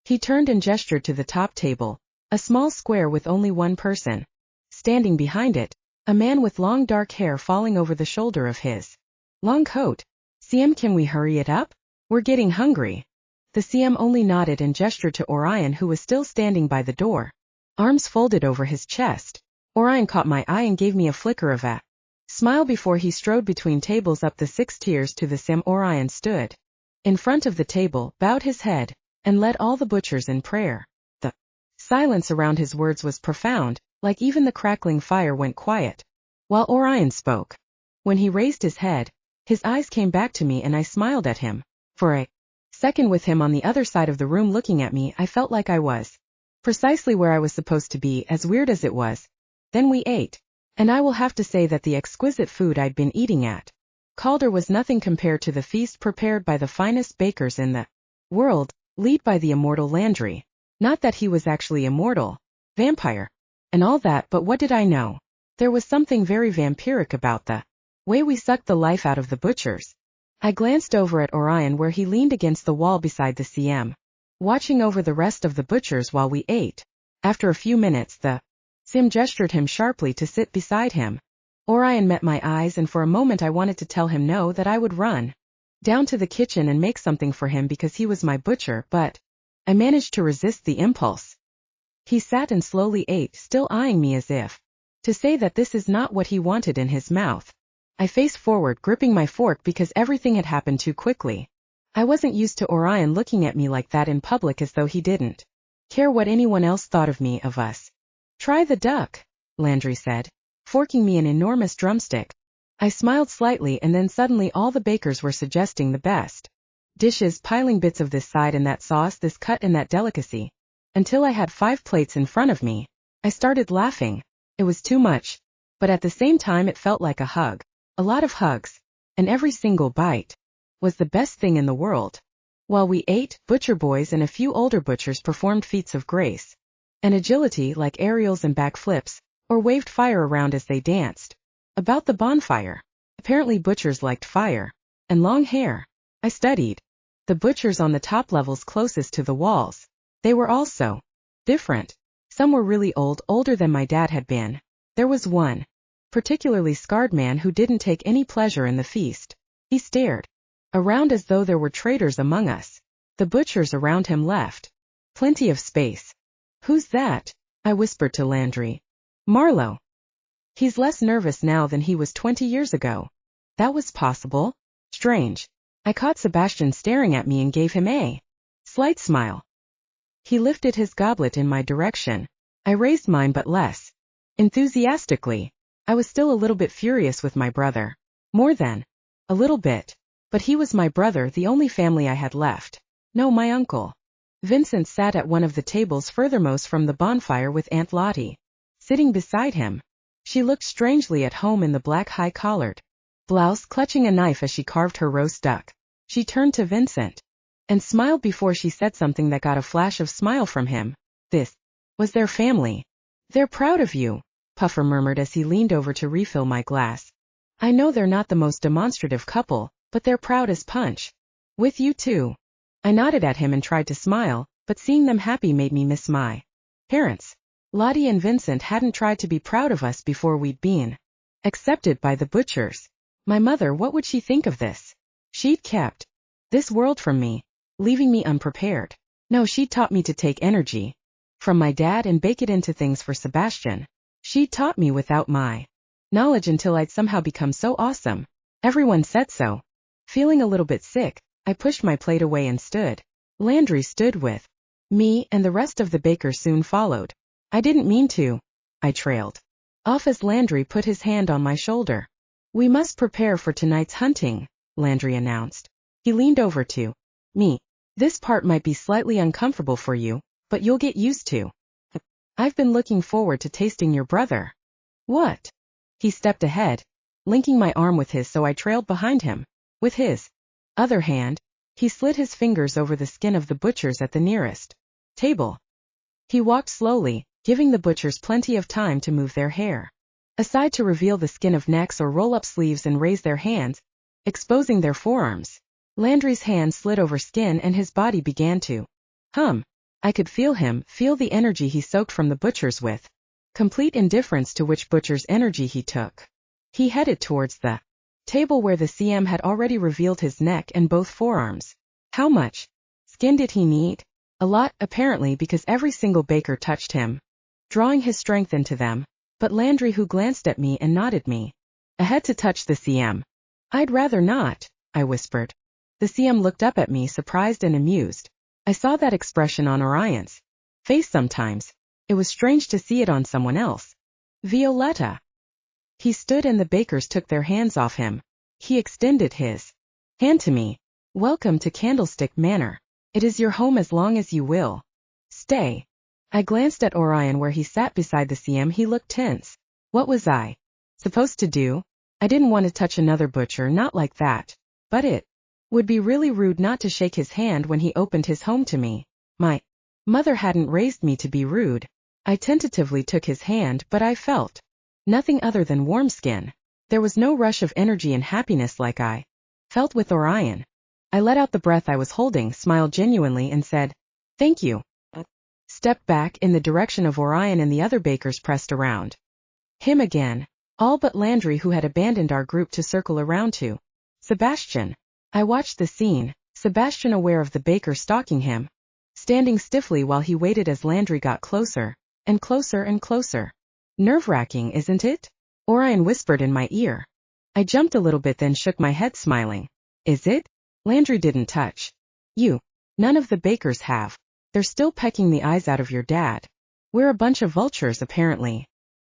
He turned and gestured to the top table, a small square with only one person. Standing behind it, a man with long dark hair falling over the shoulder of his long coat. CM, can we hurry it up? We're getting hungry. The CM only nodded and gestured to Orion, who was still standing by the door, arms folded over his chest. Orion caught my eye and gave me a flicker of a smile before he strode between tables up the 6 tiers to the CM. Orion stood in front of the table, bowed his head, and led all the butchers in prayer. The silence around his words was profound, like even the crackling fire went quiet while Orion spoke. When he raised his head, his eyes came back to me and I smiled at him. For a second, with him on the other side of the room looking at me, I felt like I was precisely where I was supposed to be, as weird as it was. Then we ate. And I will have to say that the exquisite food I'd been eating at Calder was nothing compared to the feast prepared by the finest bakers in the world, led by the immortal Landry. Not that he was actually immortal, vampire, and all that, but what did I know? There was something very vampiric about the way we sucked the life out of the butchers. I glanced over at Orion, where he leaned against the wall beside the CM, watching over the rest of the butchers while we ate. After a few minutes, the CM gestured him sharply to sit beside him. Orion met my eyes, and for a moment I wanted to tell him no, that I would run down to the kitchen and make something for him because he was my butcher, but I managed to resist the impulse. He sat and slowly ate, still eyeing me as if to say that this is not what he wanted in his mouth. I faced forward, gripping my fork because everything had happened too quickly. I wasn't used to Orion looking at me like that in public, as though he didn't care what anyone else thought of me, of us. Try the duck, Landry said, forking me an enormous drumstick. I smiled slightly, and then suddenly all the bakers were suggesting the best dishes, piling bits of this side and that sauce, this cut and that delicacy, until I had 5 plates in front of me. I started laughing. It was too much, but at the same time it felt like a hug. A lot of hugs, and every single bite was the best thing in the world. While we ate, butcher boys and a few older butchers performed feats of grace and agility like aerials and backflips, or waved fire around as they danced about the bonfire. Apparently butchers liked fire and long hair. I studied the butchers on the top levels closest to the walls. They were all so different. Some were really old, older than my dad had been. There was one particularly scarred man who didn't take any pleasure in the feast. He stared around as though there were traitors among us. The butchers around him left plenty of space. Who's that? I whispered to Landry. Marlowe. He's less nervous now than he was 20 years ago. That was possible? Strange. I caught Sebastian staring at me and gave him a slight smile. He lifted his goblet in my direction. I raised mine, but less enthusiastically. I was still a little bit furious with my brother. More than a little bit. But he was my brother, the only family I had left. No, my uncle. Vincent sat at one of the tables furthermost from the bonfire with Aunt Lottie sitting beside him. She looked strangely at home in the black high-collared blouse, clutching a knife as she carved her roast duck. She turned to Vincent and smiled before she said something that got a flash of smile from him. This was their family. They're proud of you, Puffer murmured as he leaned over to refill my glass. I know they're not the most demonstrative couple, but they're proud as punch. With you too. I nodded at him and tried to smile, but seeing them happy made me miss my parents. Lottie and Vincent hadn't tried to be proud of us before we'd been accepted by the butchers. My mother, what would she think of this? She'd kept this world from me, leaving me unprepared. No, she'd taught me to take energy from my dad and bake it into things for Sebastian. She'd taught me without my knowledge until I'd somehow become so awesome. Everyone said so. Feeling a little bit sick, I pushed my plate away and stood. Landry stood with me, and the rest of the bakers soon followed. I didn't mean to, I trailed off as Landry put his hand on my shoulder. We must prepare for tonight's hunting, Landry announced. He leaned over to me. This part might be slightly uncomfortable for you, but you'll get used to. I've been looking forward to tasting your brother. What? He stepped ahead, linking my arm with his, so I trailed behind him. With his other hand, he slid his fingers over the skin of the butchers at the nearest table. He walked slowly, giving the butchers plenty of time to move their hair aside to reveal the skin of necks or roll up sleeves and raise their hands, exposing their forearms. Landry's hand slid over skin and his body began to hum. I could feel him, feel the energy he soaked from the butchers with complete indifference to which butcher's energy he took. He headed towards the table where the CM had already revealed his neck and both forearms. How much skin did he need? A lot, apparently, because every single baker touched him, drawing his strength into them. But Landry, who glanced at me and nodded me ahead to touch the CM. I'd rather not, I whispered. The CM looked up at me, surprised and amused. I saw that expression on Orion's face sometimes. It was strange to see it on someone else. Violetta. He stood and the bakers took their hands off him. He extended his hand to me. Welcome to Candlestick Manor. It is your home as long as you will stay. I glanced at Orion where he sat beside the CM. He looked tense. What was I supposed to do? I didn't want to touch another butcher, not like that. But it would be really rude not to shake his hand when he opened his home to me. My mother hadn't raised me to be rude. I tentatively took his hand, but I felt nothing other than warm skin. There was no rush of energy and happiness like I felt with Orion. I let out the breath I was holding, smiled genuinely and said, "Thank you." Stepped back in the direction of Orion and the other bakers pressed around him again, all but Landry, who had abandoned our group to circle around to Sebastian. I watched the scene, Sebastian aware of the baker stalking him, standing stiffly while he waited as Landry got closer, and closer and closer. Nerve-wracking, isn't it? Orion whispered in my ear. I jumped a little bit then shook my head smiling. Is it? Landry didn't touch you. None of the bakers have. They're still pecking the eyes out of your dad. We're a bunch of vultures apparently.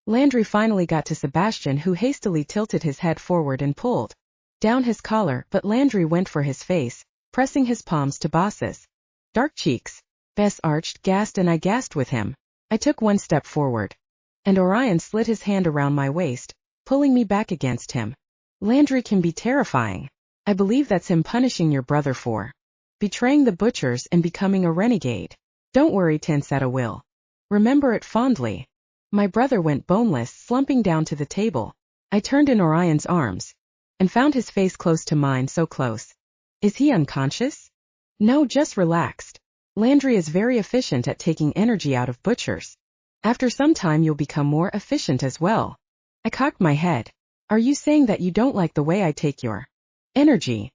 Landry finally got to Sebastian, who hastily tilted his head forward and pulled down his collar, but Landry went for his face, pressing his palms to Boss's dark cheeks. Bess arched, gasped, and I gasped with him. I took one step forward, and Orion slid his hand around my waist, pulling me back against him. Landry can be terrifying. I believe that's him punishing your brother for betraying the butchers and becoming a renegade. Don't worry, Tinsetta will remember it fondly. My brother went boneless, slumping down to the table. I turned in Orion's arms and found his face close to mine, so close. Is he unconscious? No, just relaxed. Landry is very efficient at taking energy out of butchers. After some time you'll become more efficient as well. I cocked my head. Are you saying that you don't like the way I take your energy?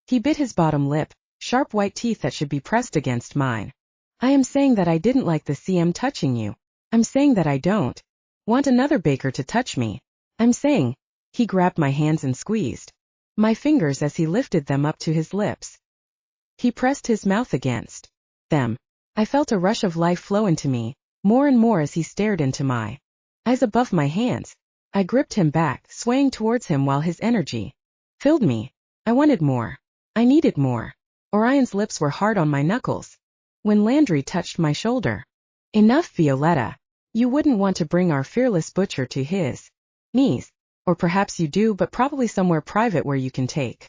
He bit his bottom lip, sharp white teeth that should be pressed against mine. I am saying that I didn't like the CM touching you. I'm saying that I don't want another baker to touch me. I'm saying. He grabbed my hands and squeezed my fingers as he lifted them up to his lips. He pressed his mouth against them. I felt a rush of life flow into me, more and more as he stared into my eyes above my hands. I gripped him back, swaying towards him while his energy filled me. I wanted more. I needed more. Orion's lips were hard on my knuckles. When Landry touched my shoulder. Enough, Violetta. You wouldn't want to bring our fearless butcher to his knees. Or perhaps you do, but probably somewhere private where you can take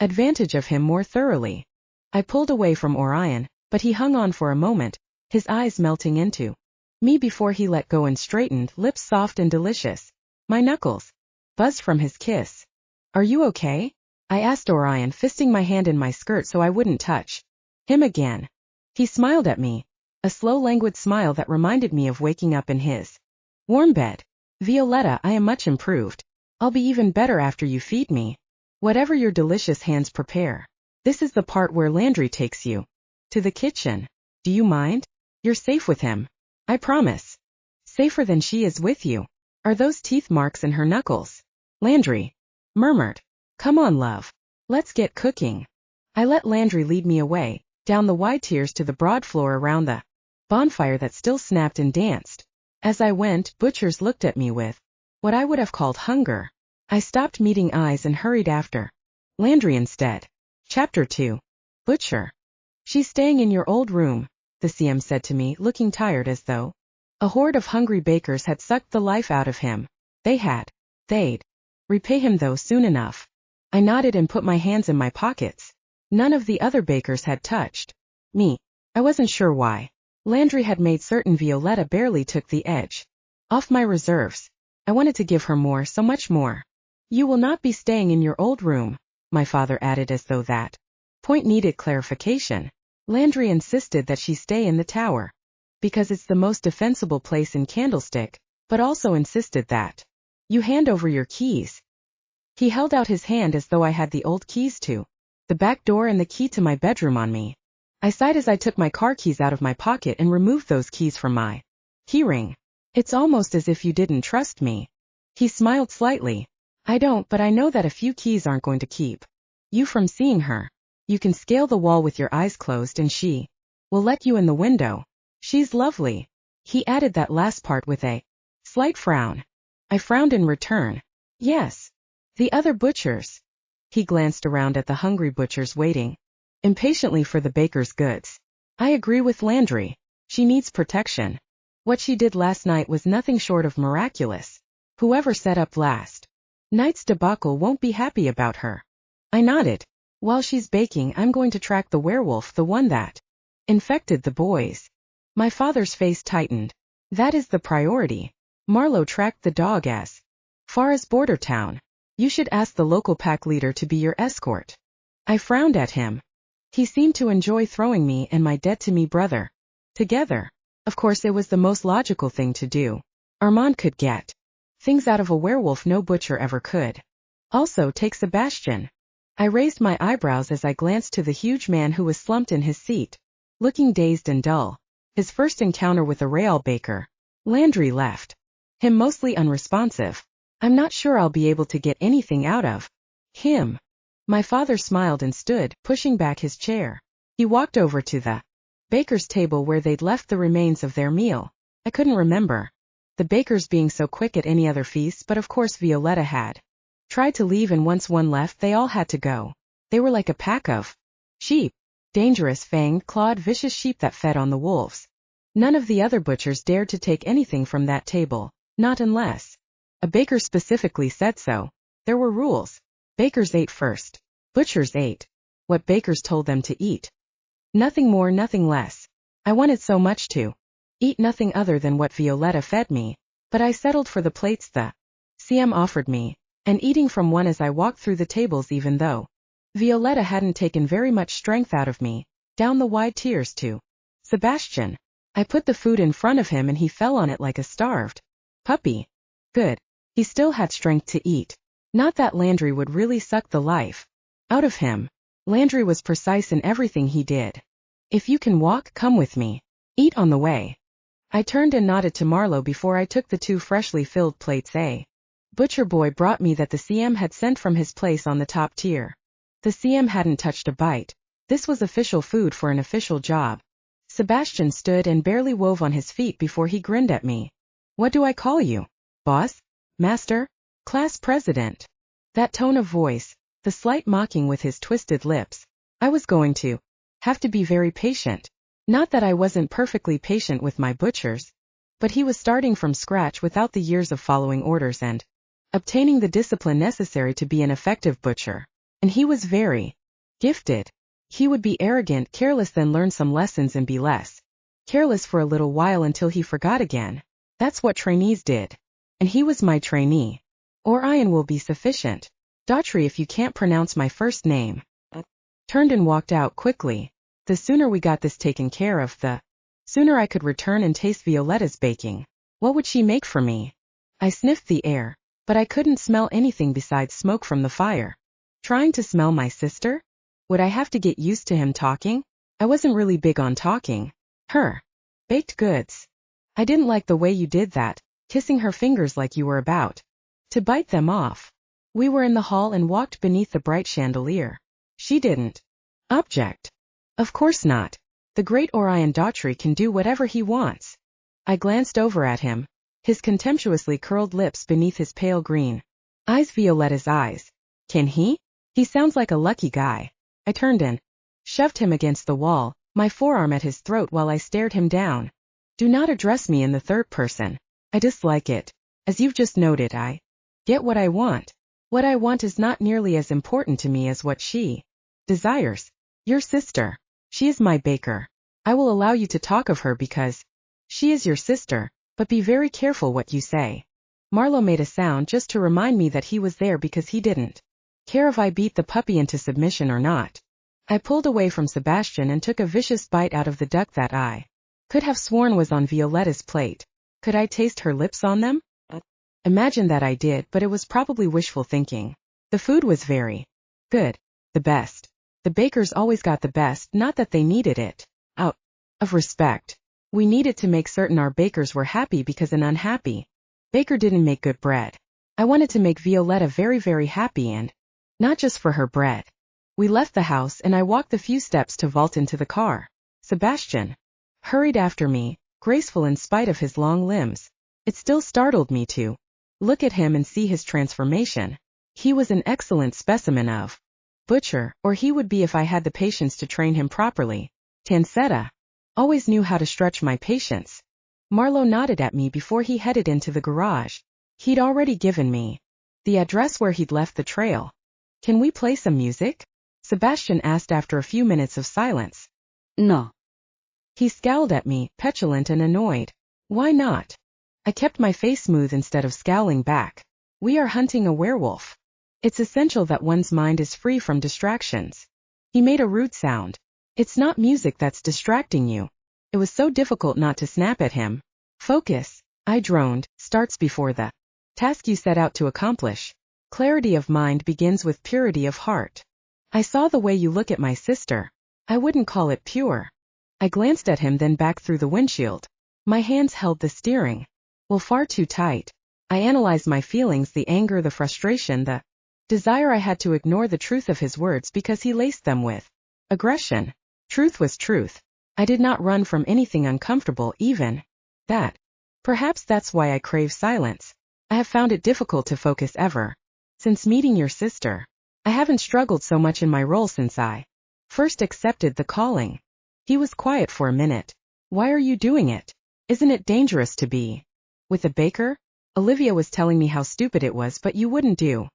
advantage of him more thoroughly. I pulled away from Orion, but he hung on for a moment, his eyes melting into me before he let go and straightened, lips soft and delicious. My knuckles buzzed from his kiss. Are you okay? I asked Orion, fisting my hand in my skirt so I wouldn't touch him again. He smiled at me, a slow, languid smile that reminded me of waking up in his warm bed. Violetta, I am much improved. I'll be even better after you feed me. Whatever your delicious hands prepare. This is the part where Landry takes you to the kitchen. Do you mind? You're safe with him. I promise. Safer than she is with you. Are those teeth marks in her knuckles? Landry murmured. Come on, love. Let's get cooking. I let Landry lead me away, down the wide tiers to the broad floor around the bonfire that still snapped and danced. As I went, butchers looked at me with what I would have called hunger. I stopped meeting eyes and hurried after Landry instead. Chapter 2. Butcher. She's staying in your old room, the CM said to me, looking tired as though a horde of hungry bakers had sucked the life out of him. They'd repay him though soon enough. I nodded and put my hands in my pockets. None of the other bakers had touched me. I wasn't sure why. Landry had made certain Violetta barely took the edge off my reserves. I wanted to give her more, so much more. You will not be staying in your old room, my father added as though that point needed clarification. Landry insisted that she stay in the tower, because it's the most defensible place in Candlestick, but also insisted that you hand over your keys. He held out his hand as though I had the old keys to the back door and the key to my bedroom on me. I sighed as I took my car keys out of my pocket and removed those keys from my keyring. It's almost as if you didn't trust me. He smiled slightly. I don't, but I know that a few keys aren't going to keep you from seeing her. You can scale the wall with your eyes closed and she will let you in the window. She's lovely. He added that last part with a slight frown. I frowned in return. Yes. The other butchers. He glanced around at the hungry butchers waiting impatiently for the baker's goods. I agree with Landry. She needs protection. What she did last night was nothing short of miraculous. Whoever set up last night's debacle won't be happy about her. I nodded. While she's baking, I'm going to track the werewolf, the one that infected the boys. My father's face tightened. That is the priority. Marlowe tracked the dog as far as Border Town. You should ask the local pack leader to be your escort. I frowned at him. He seemed to enjoy throwing me and my dead-to-me brother together. Of course, it was the most logical thing to do. Armand could get things out of a werewolf no butcher ever could. Also, take Sebastian. I raised my eyebrows as I glanced to the huge man who was slumped in his seat, looking dazed and dull. His first encounter with a real baker. Landry left him mostly unresponsive. I'm not sure I'll be able to get anything out of him. My father smiled and stood, pushing back his chair. He walked over to the baker's table where they'd left the remains of their meal. I couldn't remember the bakers being so quick at any other feast, but of course Violetta had tried to leave, and once one left they all had to go. They were like a pack of sheep. Dangerous, fanged, clawed, vicious sheep that fed on the wolves. None of the other butchers dared to take anything from that table, not unless a baker specifically said so. There were rules. Bakers ate first. Butchers ate what bakers told them to eat. Nothing more, nothing less. I wanted so much to eat nothing other than what Violetta fed me, but I settled for the plates the CM offered me, and eating from one as I walked through the tables, even though Violetta hadn't taken very much strength out of me, down the wide tiers to Sebastian. I put the food in front of him and he fell on it like a starved puppy. Good. He still had strength to eat. Not that Landry would really suck the life out of him. Landry was precise in everything he did. If you can walk, come with me. Eat on the way. I turned and nodded to Marlowe before I took the 2 freshly filled plates. A butcher boy brought me that the CM had sent from his place on the top tier. The CM hadn't touched a bite. This was official food for an official job. Sebastian stood and barely wove on his feet before he grinned at me. What do I call you? Boss? Master? Class president? That tone of voice, the slight mocking with his twisted lips. I was going to have to be very patient. Not that I wasn't perfectly patient with my butchers, but he was starting from scratch without the years of following orders and obtaining the discipline necessary to be an effective butcher. And he was very gifted. He would be arrogant, careless, then learn some lessons and be less careless for a little while until he forgot again. That's what trainees did. And he was my trainee. Orion will be sufficient. Daughtry, if you can't pronounce my first name. Turned and walked out quickly. The sooner we got this taken care of, the sooner I could return and taste Violetta's baking. What would she make for me? I sniffed the air, but I couldn't smell anything besides smoke from the fire. Trying to smell my sister? Would I have to get used to him talking? I wasn't really big on talking. Her baked goods. I didn't like the way you did that, kissing her fingers like you were about to bite them off. We were in the hall and walked beneath the bright chandelier. She didn't object. Of course not. The great Orion Daughtry can do whatever he wants. I glanced over at him, his contemptuously curled lips beneath his pale green eyes, Violetta's eyes. Can he? He sounds like a lucky guy. I turned and shoved him against the wall, my forearm at his throat while I stared him down. Do not address me in the third person. I dislike it. As you've just noted, I get what I want. What I want is not nearly as important to me as what she desires. Your sister. She is my baker. I will allow you to talk of her because she is your sister, but be very careful what you say. Marlowe made a sound just to remind me that he was there because he didn't care if I beat the puppy into submission or not. I pulled away from Sebastian and took a vicious bite out of the duck that I could have sworn was on Violetta's plate. Could I taste her lips on them? Imagine that I did, but it was probably wishful thinking. The food was very good. The best. The bakers always got the best, not that they needed it. Out of respect. We needed to make certain our bakers were happy because an unhappy baker didn't make good bread. I wanted to make Violetta very, very happy and not just for her bread. We left the house and I walked the few steps to vault into the car. Sebastian hurried after me, graceful in spite of his long limbs. It still startled me to look at him and see his transformation. He was an excellent specimen of butcher, or he would be if I had the patience to train him properly. Tansetta always knew how to stretch my patience. Marlowe nodded at me before he headed into the garage. He'd already given me the address where he'd left the trail. Can we play some music? Sebastian asked after a few minutes of silence. No. He scowled at me, petulant and annoyed. Why not? I kept my face smooth instead of scowling back. We are hunting a werewolf. It's essential that one's mind is free from distractions. He made a rude sound. It's not music that's distracting you. It was so difficult not to snap at him. Focus, I droned, starts before the task you set out to accomplish. Clarity of mind begins with purity of heart. I saw the way you look at my sister. I wouldn't call it pure. I glanced at him, then back through the windshield. My hands held the steering wheel far too tight. I analyzed my feelings, the anger, the frustration, the desire. I had to ignore the truth of his words because he laced them with aggression. Truth was truth. I did not run from anything uncomfortable, even that. Perhaps that's why I crave silence. I have found it difficult to focus ever since meeting your sister. I haven't struggled so much in my role since I first accepted the calling. He was quiet for a minute. Why are you doing it? Isn't it dangerous to be with a baker? Olivia was telling me how stupid it was, but you wouldn't do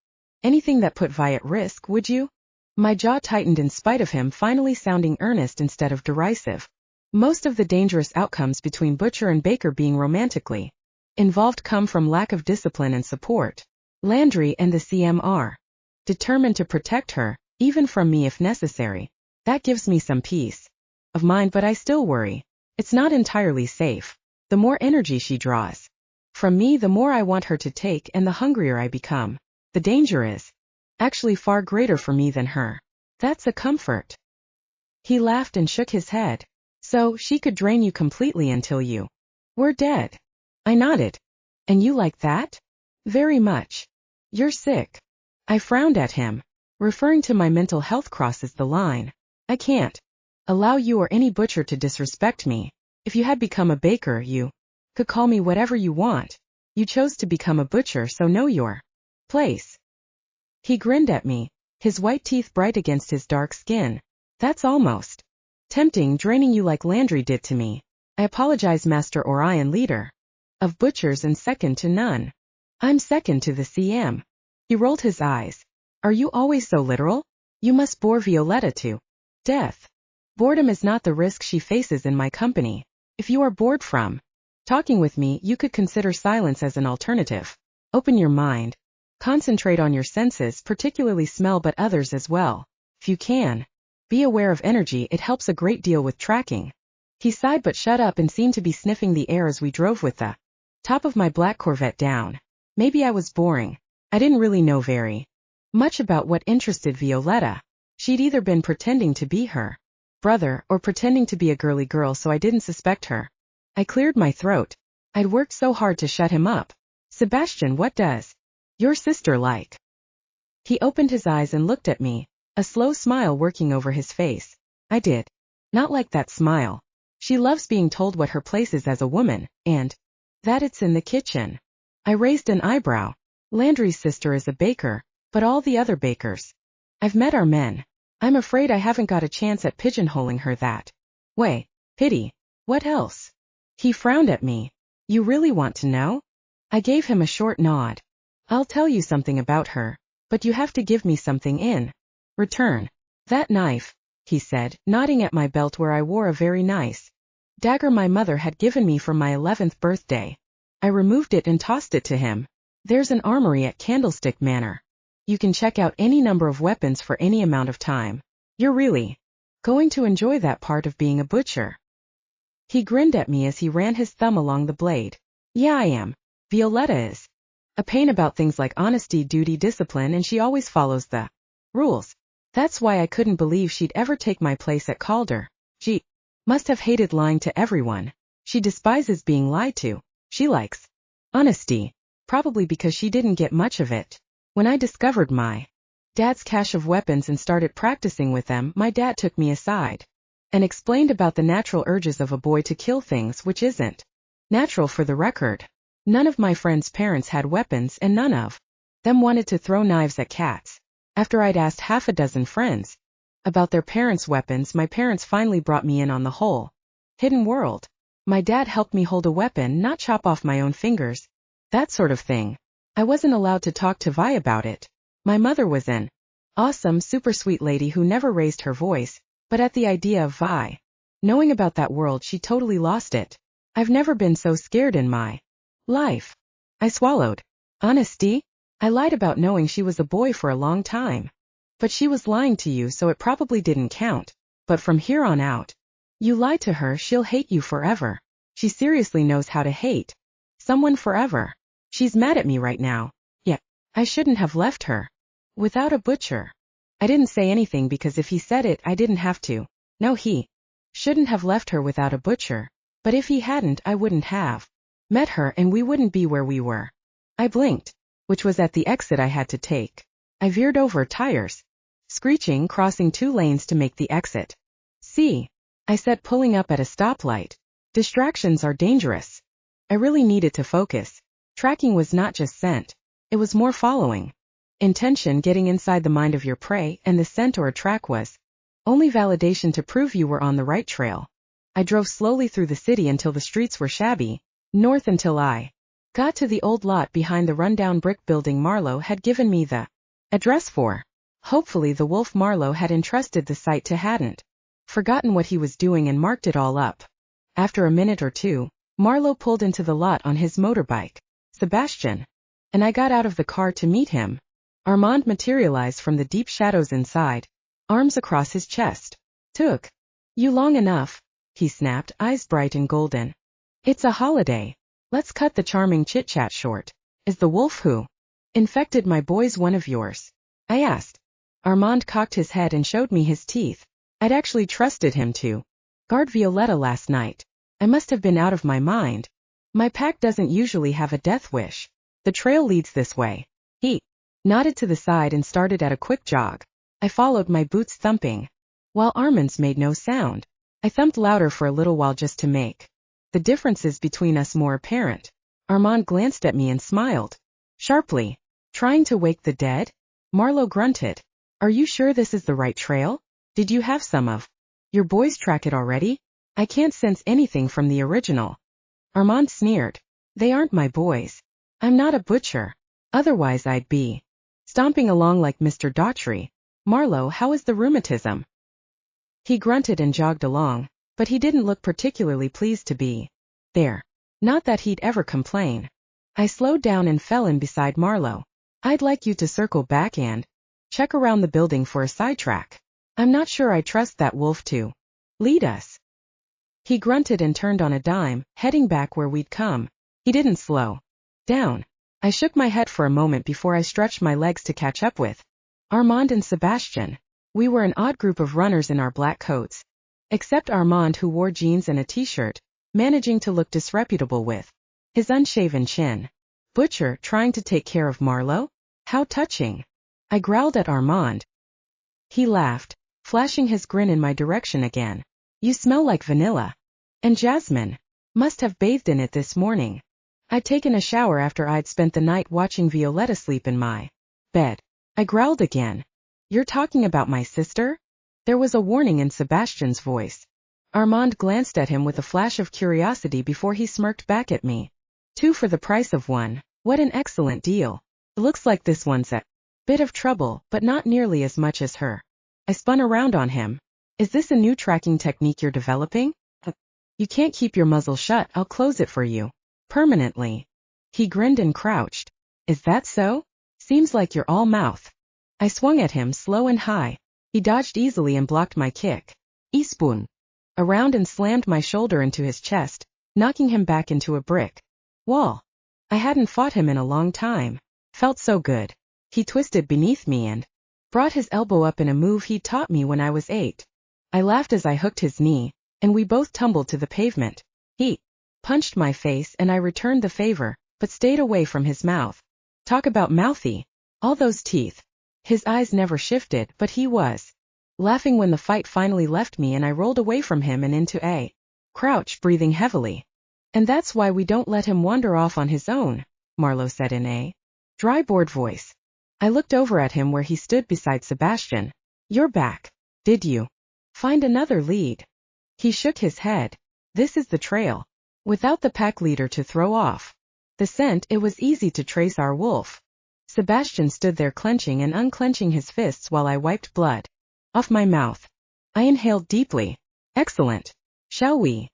anything that put Vi at risk, would you? My jaw tightened in spite of him finally sounding earnest instead of derisive. Most of the dangerous outcomes between butcher and baker being romantically involved come from lack of discipline and support. Landry and the CM are determined to protect her, even from me if necessary. That gives me some peace of mind, but I still worry. It's not entirely safe. The more energy she draws from me, the more I want her to take, and the hungrier I become. The danger is actually far greater for me than her. That's a comfort. He laughed and shook his head. So, she could drain you completely until you were dead. I nodded. And you like that? Very much. You're sick. I frowned at him. Referring to my mental health crosses the line. I can't allow you or any butcher to disrespect me. If you had become a baker, you could call me whatever you want. You chose to become a butcher, so know your place. He grinned at me, his white teeth bright against his dark skin. That's almost tempting, draining you like Landry did to me. I apologize, Master Orion, leader of butchers and second to none. I'm second to the CM. He rolled his eyes. Are you always so literal? You must bore Violetta to death. Boredom is not the risk she faces in my company. If you are bored from talking with me, you could consider silence as an alternative. Open your mind. Concentrate on your senses, particularly smell, but others as well. If you can, be aware of energy, it helps a great deal with tracking. He sighed but shut up and seemed to be sniffing the air as we drove with the top of my black Corvette down. Maybe I was boring. I didn't really know very much about what interested Violetta. She'd either been pretending to be her brother or pretending to be a girly girl, so I didn't suspect her. I cleared my throat. I'd worked so hard to shut him up. Sebastian, what does your sister like? He opened his eyes and looked at me, a slow smile working over his face. I did not like that smile. She loves being told what her place is as a woman, and that it's in the kitchen. I raised an eyebrow. Landry's sister is a baker, but all the other bakers I've met are men. I'm afraid I haven't got a chance at pigeonholing her that way. Pity. What else? He frowned at me. You really want to know? I gave him a short nod. I'll tell you something about her, but you have to give me something in return. That knife. he said, nodding at my belt where I wore a very nice dagger my mother had given me for my 11th birthday. I removed it and tossed it to him. There's an armory at Candlestick Manor. You can check out any number of weapons for any amount of time. You're really going to enjoy that part of being a butcher. He grinned at me as he ran his thumb along the blade. Yeah, I am. Violetta is a pain about things like honesty, duty, discipline, and she always follows the rules. That's why I couldn't believe she'd ever take my place at Calder. She must have hated lying to everyone. She despises being lied to. She likes honesty, probably because she didn't get much of it. When I discovered my dad's cache of weapons and started practicing with them, my dad took me aside and explained about the natural urges of a boy to kill things, which isn't natural for the record. None of my friends' parents had weapons and none of them wanted to throw knives at cats. After I'd asked half a dozen friends about their parents' weapons, my parents finally brought me in on the whole hidden world. My dad helped me hold a weapon, not chop off my own fingers, that sort of thing. I wasn't allowed to talk to Vi about it. My mother was an awesome, super sweet lady who never raised her voice, but at the idea of Vi knowing about that world, she totally lost it. I've never been so scared in my life. I swallowed. Honesty? I lied about knowing she was a boy for a long time. But she was lying to you, so it probably didn't count. But from here on out, you lie to her, she'll hate you forever. She seriously knows how to hate someone forever. She's mad at me right now. Yeah, I shouldn't have left her without a butcher. I didn't say anything because if he said it, I didn't have to. No, he shouldn't have left her without a butcher. But if he hadn't, I wouldn't have met her and we wouldn't be where we were. I blinked, which was at the exit I had to take. I veered over, tires screeching, crossing 2 lanes to make the exit. See, I said, pulling up at a stoplight. Distractions are dangerous. I really needed to focus. Tracking was not just scent. It was more following. Intention, getting inside the mind of your prey, and the scent or a track was only validation to prove you were on the right trail. I drove slowly through the city until the streets were shabby, north until I got to the old lot behind the rundown brick building Marlowe had given me the address for. Hopefully the wolf Marlowe had entrusted the site to hadn't forgotten what he was doing and marked it all up. After a minute or two, Marlowe pulled into the lot on his motorbike. Sebastian and I got out of the car to meet him. Armand materialized from the deep shadows inside, arms across his chest. Took you long enough, he snapped, eyes bright and golden. It's a holiday. Let's cut the charming chit-chat short. Is the wolf who infected my boys one of yours? I asked. Armand cocked his head and showed me his teeth. I'd actually trusted him to guard Violetta last night. I must have been out of my mind. My pack doesn't usually have a death wish. The trail leads this way. He nodded to the side and started at a quick jog. I followed, my boots thumping, while Armand's made no sound. I thumped louder for a little while just to make the differences between us more apparent. Armand glanced at me and smiled sharply. Trying to wake the dead? Marlowe grunted. Are you sure this is the right trail? Did you have some of your boys track it already? I can't sense anything from the original. Armand sneered. They aren't my boys. I'm not a butcher. Otherwise I'd be stomping along like Mr. Daughtry. Marlowe, how is the rheumatism? He grunted and jogged along, but he didn't look particularly pleased to be there. Not that he'd ever complain. I slowed down and fell in beside Marlowe. I'd like you to circle back and check around the building for a sidetrack. I'm not sure I trust that wolf to lead us. He grunted and turned on a dime, heading back where we'd come. He didn't slow down. I shook my head for a moment before I stretched my legs to catch up with Armand and Sebastian. We were an odd group of runners in our black coats, except Armand, who wore jeans and a t-shirt, managing to look disreputable with his unshaven chin. Butcher trying to take care of Marlowe? How touching. I growled at Armand. He laughed, flashing his grin in my direction again. You smell like vanilla and jasmine. Must have bathed in it this morning. I'd taken a shower after I'd spent the night watching Violetta sleep in my bed. I growled again. You're talking about my sister? There was a warning in Sebastian's voice. Armand glanced at him with a flash of curiosity before he smirked back at me. 2 for the price of 1. What an excellent deal. Looks like this one's a bit of trouble, but not nearly as much as her. I spun around on him. Is this a new tracking technique you're developing? You can't keep your muzzle shut, I'll close it for you. Permanently. He grinned and crouched. Is that so? Seems like you're all mouth. I swung at him slow and high. He dodged easily and blocked my kick. Spoon. Around and slammed my shoulder into his chest, knocking him back into a brick wall. I hadn't fought him in a long time. Felt so good. He twisted beneath me and brought his elbow up in a move he'd taught me when I was 8. I laughed as I hooked his knee, and we both tumbled to the pavement. He punched my face and I returned the favor, but stayed away from his mouth. Talk about mouthy. All those teeth. His eyes never shifted, but he was laughing when the fight finally left me and I rolled away from him and into a crouch, breathing heavily. And that's why we don't let him wander off on his own, Marlowe said in a dry, bored voice. I looked over at him where he stood beside Sebastian. You're back. Did you find another lead? He shook his head. This is the trail. Without the pack leader to throw off the scent, it was easy to trace our wolf. Sebastian stood there clenching and unclenching his fists while I wiped blood off my mouth. I inhaled deeply. Excellent. Shall we?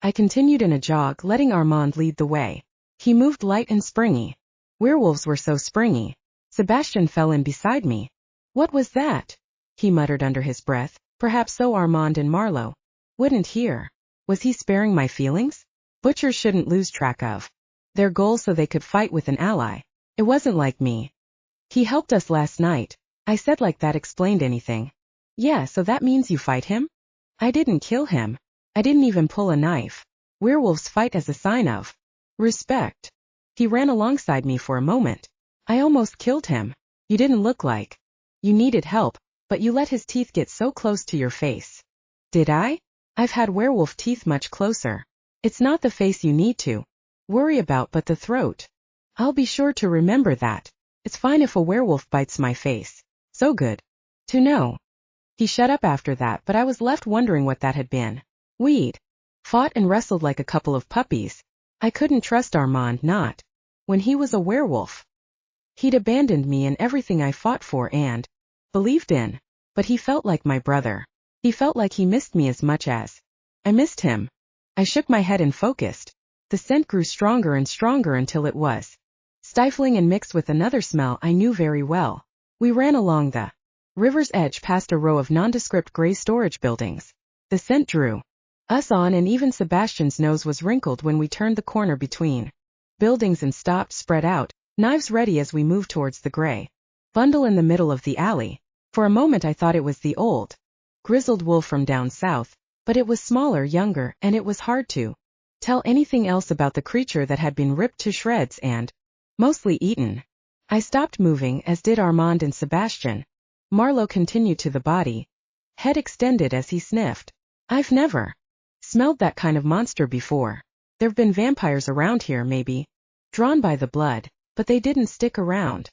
I continued in a jog, letting Armand lead the way. He moved light and springy. Werewolves were so springy. Sebastian fell in beside me. What was that? He muttered under his breath. Perhaps so Armand and Marlowe wouldn't hear. Was he sparing my feelings? Butchers shouldn't lose track of their goal so they could fight with an ally. It wasn't like me. He helped us last night. I said like that explained anything. Yeah, so that means you fight him? I didn't kill him. I didn't even pull a knife. Werewolves fight as a sign of respect. He ran alongside me for a moment. I almost killed him. You didn't look like you needed help, but you let his teeth get so close to your face. Did I? I've had werewolf teeth much closer. It's not the face you need to worry about but the throat. I'll be sure to remember that. It's fine if a werewolf bites my face. So good to know. He shut up after that, but I was left wondering what that had been. We'd fought and wrestled like a couple of puppies. I couldn't trust Armand not when he was a werewolf. He'd abandoned me and everything I fought for and believed in. But he felt like my brother. He felt like he missed me as much as I missed him. I shook my head and focused. The scent grew stronger and stronger until it was stifling and mixed with another smell I knew very well. We ran along the river's edge past a row of nondescript gray storage buildings. The scent drew us on and even Sebastian's nose was wrinkled when we turned the corner between buildings and stopped spread out, knives ready as we moved towards the gray bundle in the middle of the alley. For a moment I thought it was the old grizzled wolf from down south, but it was smaller, younger, and it was hard to tell anything else about the creature that had been ripped to shreds and mostly eaten. I stopped moving, as did Armand and Sebastian. Marlowe continued to the body, head extended as he sniffed. I've never smelled that kind of monster before. There've been vampires around here maybe, drawn by the blood, but they didn't stick around.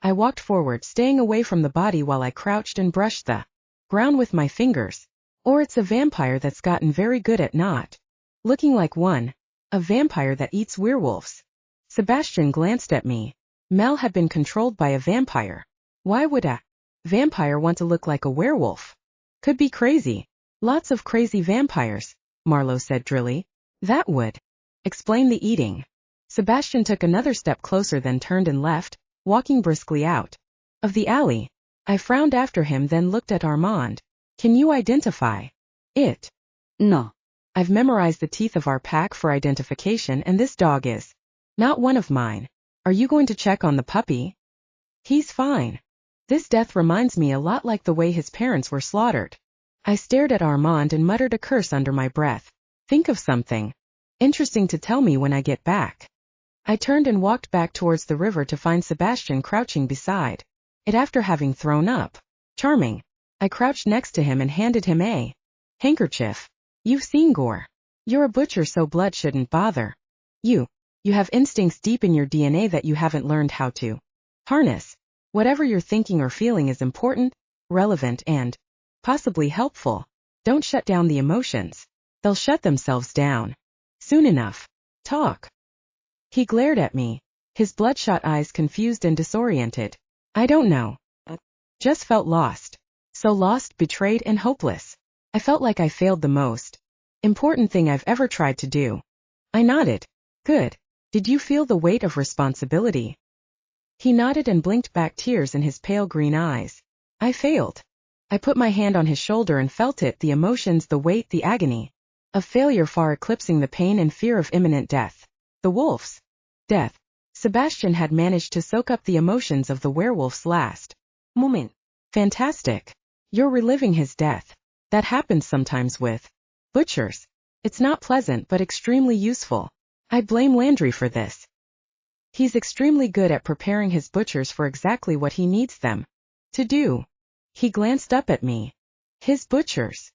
I walked forward, staying away from the body while I crouched and brushed the ground with my fingers. Or it's a vampire that's gotten very good at not looking like one. A vampire that eats werewolves. Sebastian glanced at me. Mel had been controlled by a vampire. Why would a vampire want to look like a werewolf? Could be crazy. Lots of crazy vampires, Marlowe said drily. That would explain the eating. Sebastian took another step closer, then turned and left, walking briskly out of the alley. I frowned after him, then looked at Armand. Can you identify it? No. I've memorized the teeth of our pack for identification, and this dog is not one of mine. Are you going to check on the puppy? He's fine. This death reminds me a lot like the way his parents were slaughtered. I stared at Armand and muttered a curse under my breath. Think of something interesting to tell me when I get back. I turned and walked back towards the river to find Sebastian crouching beside it after having thrown up. Charming. I crouched next to him and handed him a handkerchief. You've seen gore. You're a butcher, so blood shouldn't bother you. You have instincts deep in your DNA that you haven't learned how to harness. Whatever you're thinking or feeling is important, relevant, and possibly helpful. Don't shut down the emotions. They'll shut themselves down soon enough. Talk. He glared at me, his bloodshot eyes confused and disoriented. I don't know. Just felt lost. So lost, betrayed, and hopeless. I felt like I failed the most important thing I've ever tried to do. I nodded. Good. Did you feel the weight of responsibility? He nodded and blinked back, tears in his pale green eyes. I failed. I put my hand on his shoulder and felt it, the emotions, the weight, the agony of failure far eclipsing the pain and fear of imminent death. The wolf's death. Sebastian had managed to soak up the emotions of the werewolf's last moment. Fantastic. You're reliving his death. That happens sometimes with butchers. It's not pleasant but extremely useful. I blame Landry for this. He's extremely good at preparing his butchers for exactly what he needs them to do. He glanced up at me. His butchers.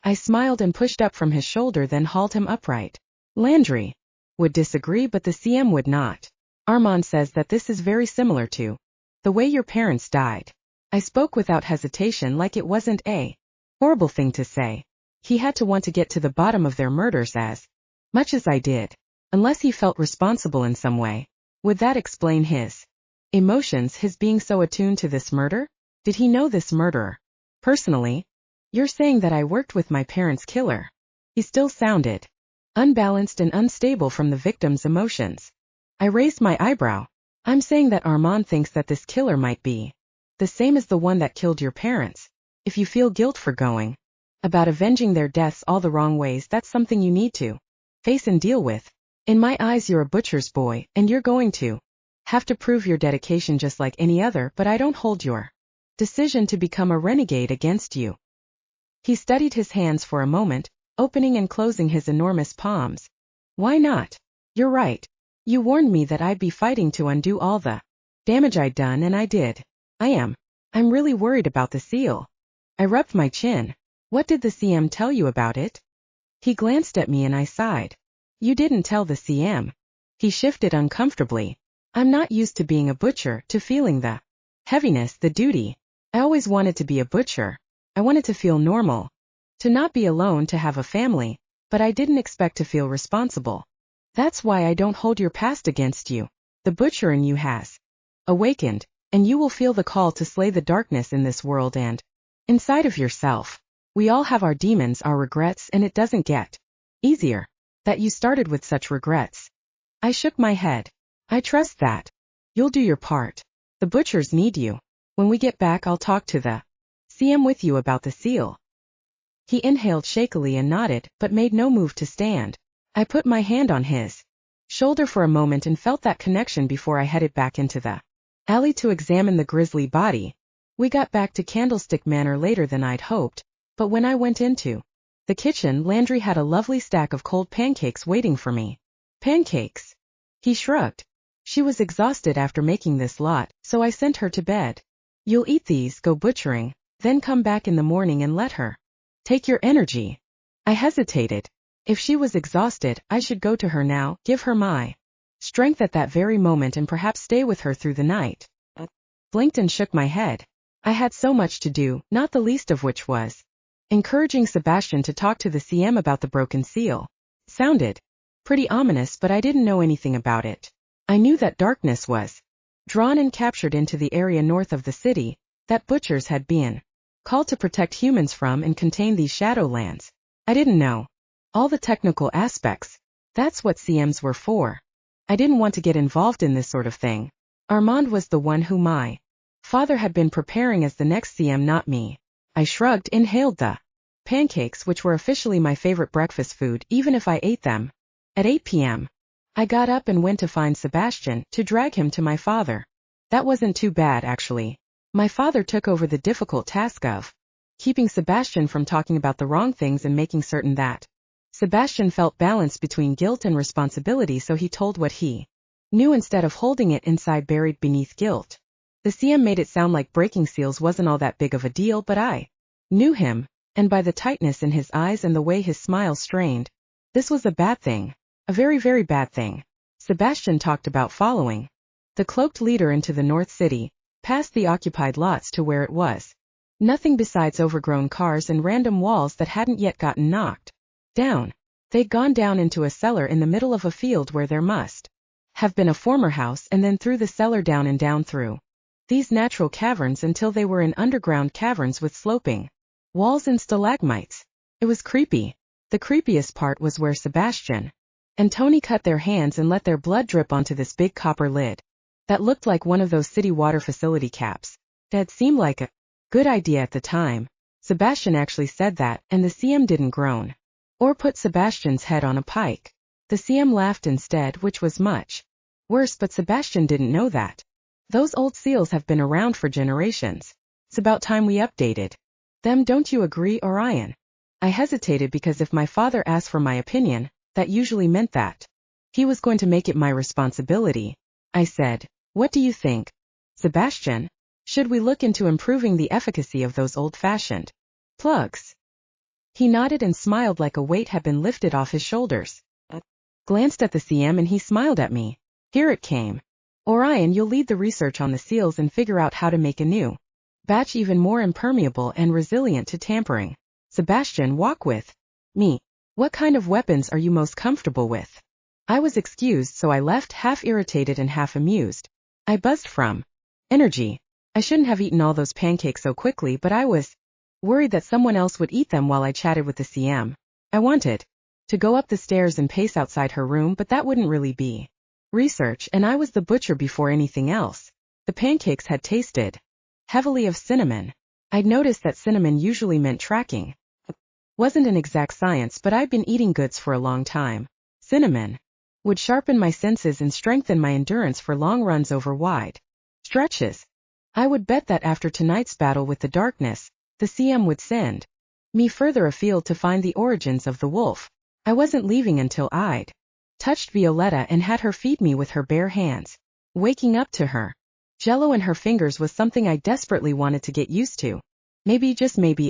I smiled and pushed up from his shoulder, then hauled him upright. Landry would disagree, but the CM would not. Armand says that this is very similar to the way your parents died. I spoke without hesitation, like it wasn't a horrible thing to say. He had to want to get to the bottom of their murders as much as I did. Unless he felt responsible in some way. Would that explain his emotions, his being so attuned to this murder? Did he know this murderer personally? You're saying that I worked with my parents' killer. He still sounded unbalanced and unstable from the victim's emotions. I raised my eyebrow. I'm saying that Armand thinks that this killer might be the same as the one that killed your parents. If you feel guilt for going about avenging their deaths all the wrong ways, that's something you need to face and deal with. In my eyes, you're a butcher's boy, and you're going to have to prove your dedication just like any other, but I don't hold your decision to become a renegade against you. He studied his hands for a moment, opening and closing his enormous palms. Why not? You're right. You warned me that I'd be fighting to undo all the damage I'd done, and I did. I'm really worried about the seal. I rubbed my chin. What did the CM tell you about it? He glanced at me and I sighed. You didn't tell the CM. He shifted uncomfortably. I'm not used to being a butcher, to feeling the heaviness, the duty. I always wanted to be a butcher. I wanted to feel normal. To not be alone, to have a family. But I didn't expect to feel responsible. That's why I don't hold your past against you. The butcher in you has awakened, and you will feel the call to slay the darkness in this world and inside of yourself. We all have our demons, our regrets, and it doesn't get easier that you started with such regrets. I shook my head. I trust that you'll do your part. The butchers need you. When we get back, I'll talk to the CM with you about the seal. He inhaled shakily and nodded, but made no move to stand. I put my hand on his shoulder for a moment and felt that connection before I headed back into the alley to examine the grisly body. We got back to Candlestick Manor later than I'd hoped, but when I went into the kitchen, Landry had a lovely stack of cold pancakes waiting for me. Pancakes? He shrugged. She was exhausted after making this lot, so I sent her to bed. You'll eat these, go butchering, then come back in the morning and let her take your energy. I hesitated. If she was exhausted, I should go to her now, give her my strength at that very moment and perhaps stay with her through the night. Blinked and shook my head. I had so much to do, not the least of which was encouraging Sebastian to talk to the CM about the broken seal. Sounded pretty ominous, but I didn't know anything about it. I knew that darkness was drawn and captured into the area north of the city, that butchers had been called to protect humans from and contain these shadowlands. I didn't know all the technical aspects. That's what CMs were for. I didn't want to get involved in this sort of thing. Armand was the one who my father had been preparing as the next CM, not me. I shrugged, inhaled the pancakes, which were officially my favorite breakfast food, even if I ate them at 8 p.m. I got up and went to find Sebastian, to drag him to my father. That wasn't too bad, actually. My father took over the difficult task of keeping Sebastian from talking about the wrong things and making certain that Sebastian felt balance between guilt and responsibility, so he told what he knew instead of holding it inside, buried beneath guilt. The CM made it sound like breaking seals wasn't all that big of a deal, but I knew him, and by the tightness in his eyes and the way his smile strained, this was a bad thing. A very, very bad thing. Sebastian talked about following the cloaked leader into the North City, past the occupied lots to where it was nothing besides overgrown cars and random walls that hadn't yet gotten knocked down. They'd gone down into a cellar in the middle of a field where there must have been a former house, and then through the cellar down and down through these natural caverns until they were in underground caverns with sloping walls and stalagmites. It was creepy. The creepiest part was where Sebastian and Tony cut their hands and let their blood drip onto this big copper lid that looked like one of those city water facility caps. That seemed like a good idea at the time. Sebastian actually said that, and the CM didn't groan or put Sebastian's head on a pike. The CM laughed instead, which was much worse, but Sebastian didn't know that. Those old seals have been around for generations. It's about time we updated them, don't you agree, Orion? I hesitated because if my father asked for my opinion, that usually meant that he was going to make it my responsibility. I said, what do you think, Sebastian? Should we look into improving the efficacy of those old-fashioned plugs? He nodded and smiled like a weight had been lifted off his shoulders. I glanced at the CM and he smiled at me. Here it came. Orion, you'll lead the research on the seals and figure out how to make a new batch even more impermeable and resilient to tampering. Sebastian, walk with me. What kind of weapons are you most comfortable with? I was excused, so I left half irritated and half amused. I buzzed from energy. I shouldn't have eaten all those pancakes so quickly, but I was worried that someone else would eat them while I chatted with the CM. I wanted to go up the stairs and pace outside her room, but that wouldn't really be research, and I was the butcher before anything else. The pancakes had tasted heavily of cinnamon. I'd noticed that cinnamon usually meant tracking. Wasn't an exact science, but I'd been eating goods for a long time. Cinnamon would sharpen my senses and strengthen my endurance for long runs over wide stretches. I would bet that after tonight's battle with the darkness, the CM would send me further afield to find the origins of the wolf. I wasn't leaving until I'd touched Violetta and had her feed me with her bare hands. Waking up to her Jello in her fingers was something I desperately wanted to get used to. Maybe, just maybe,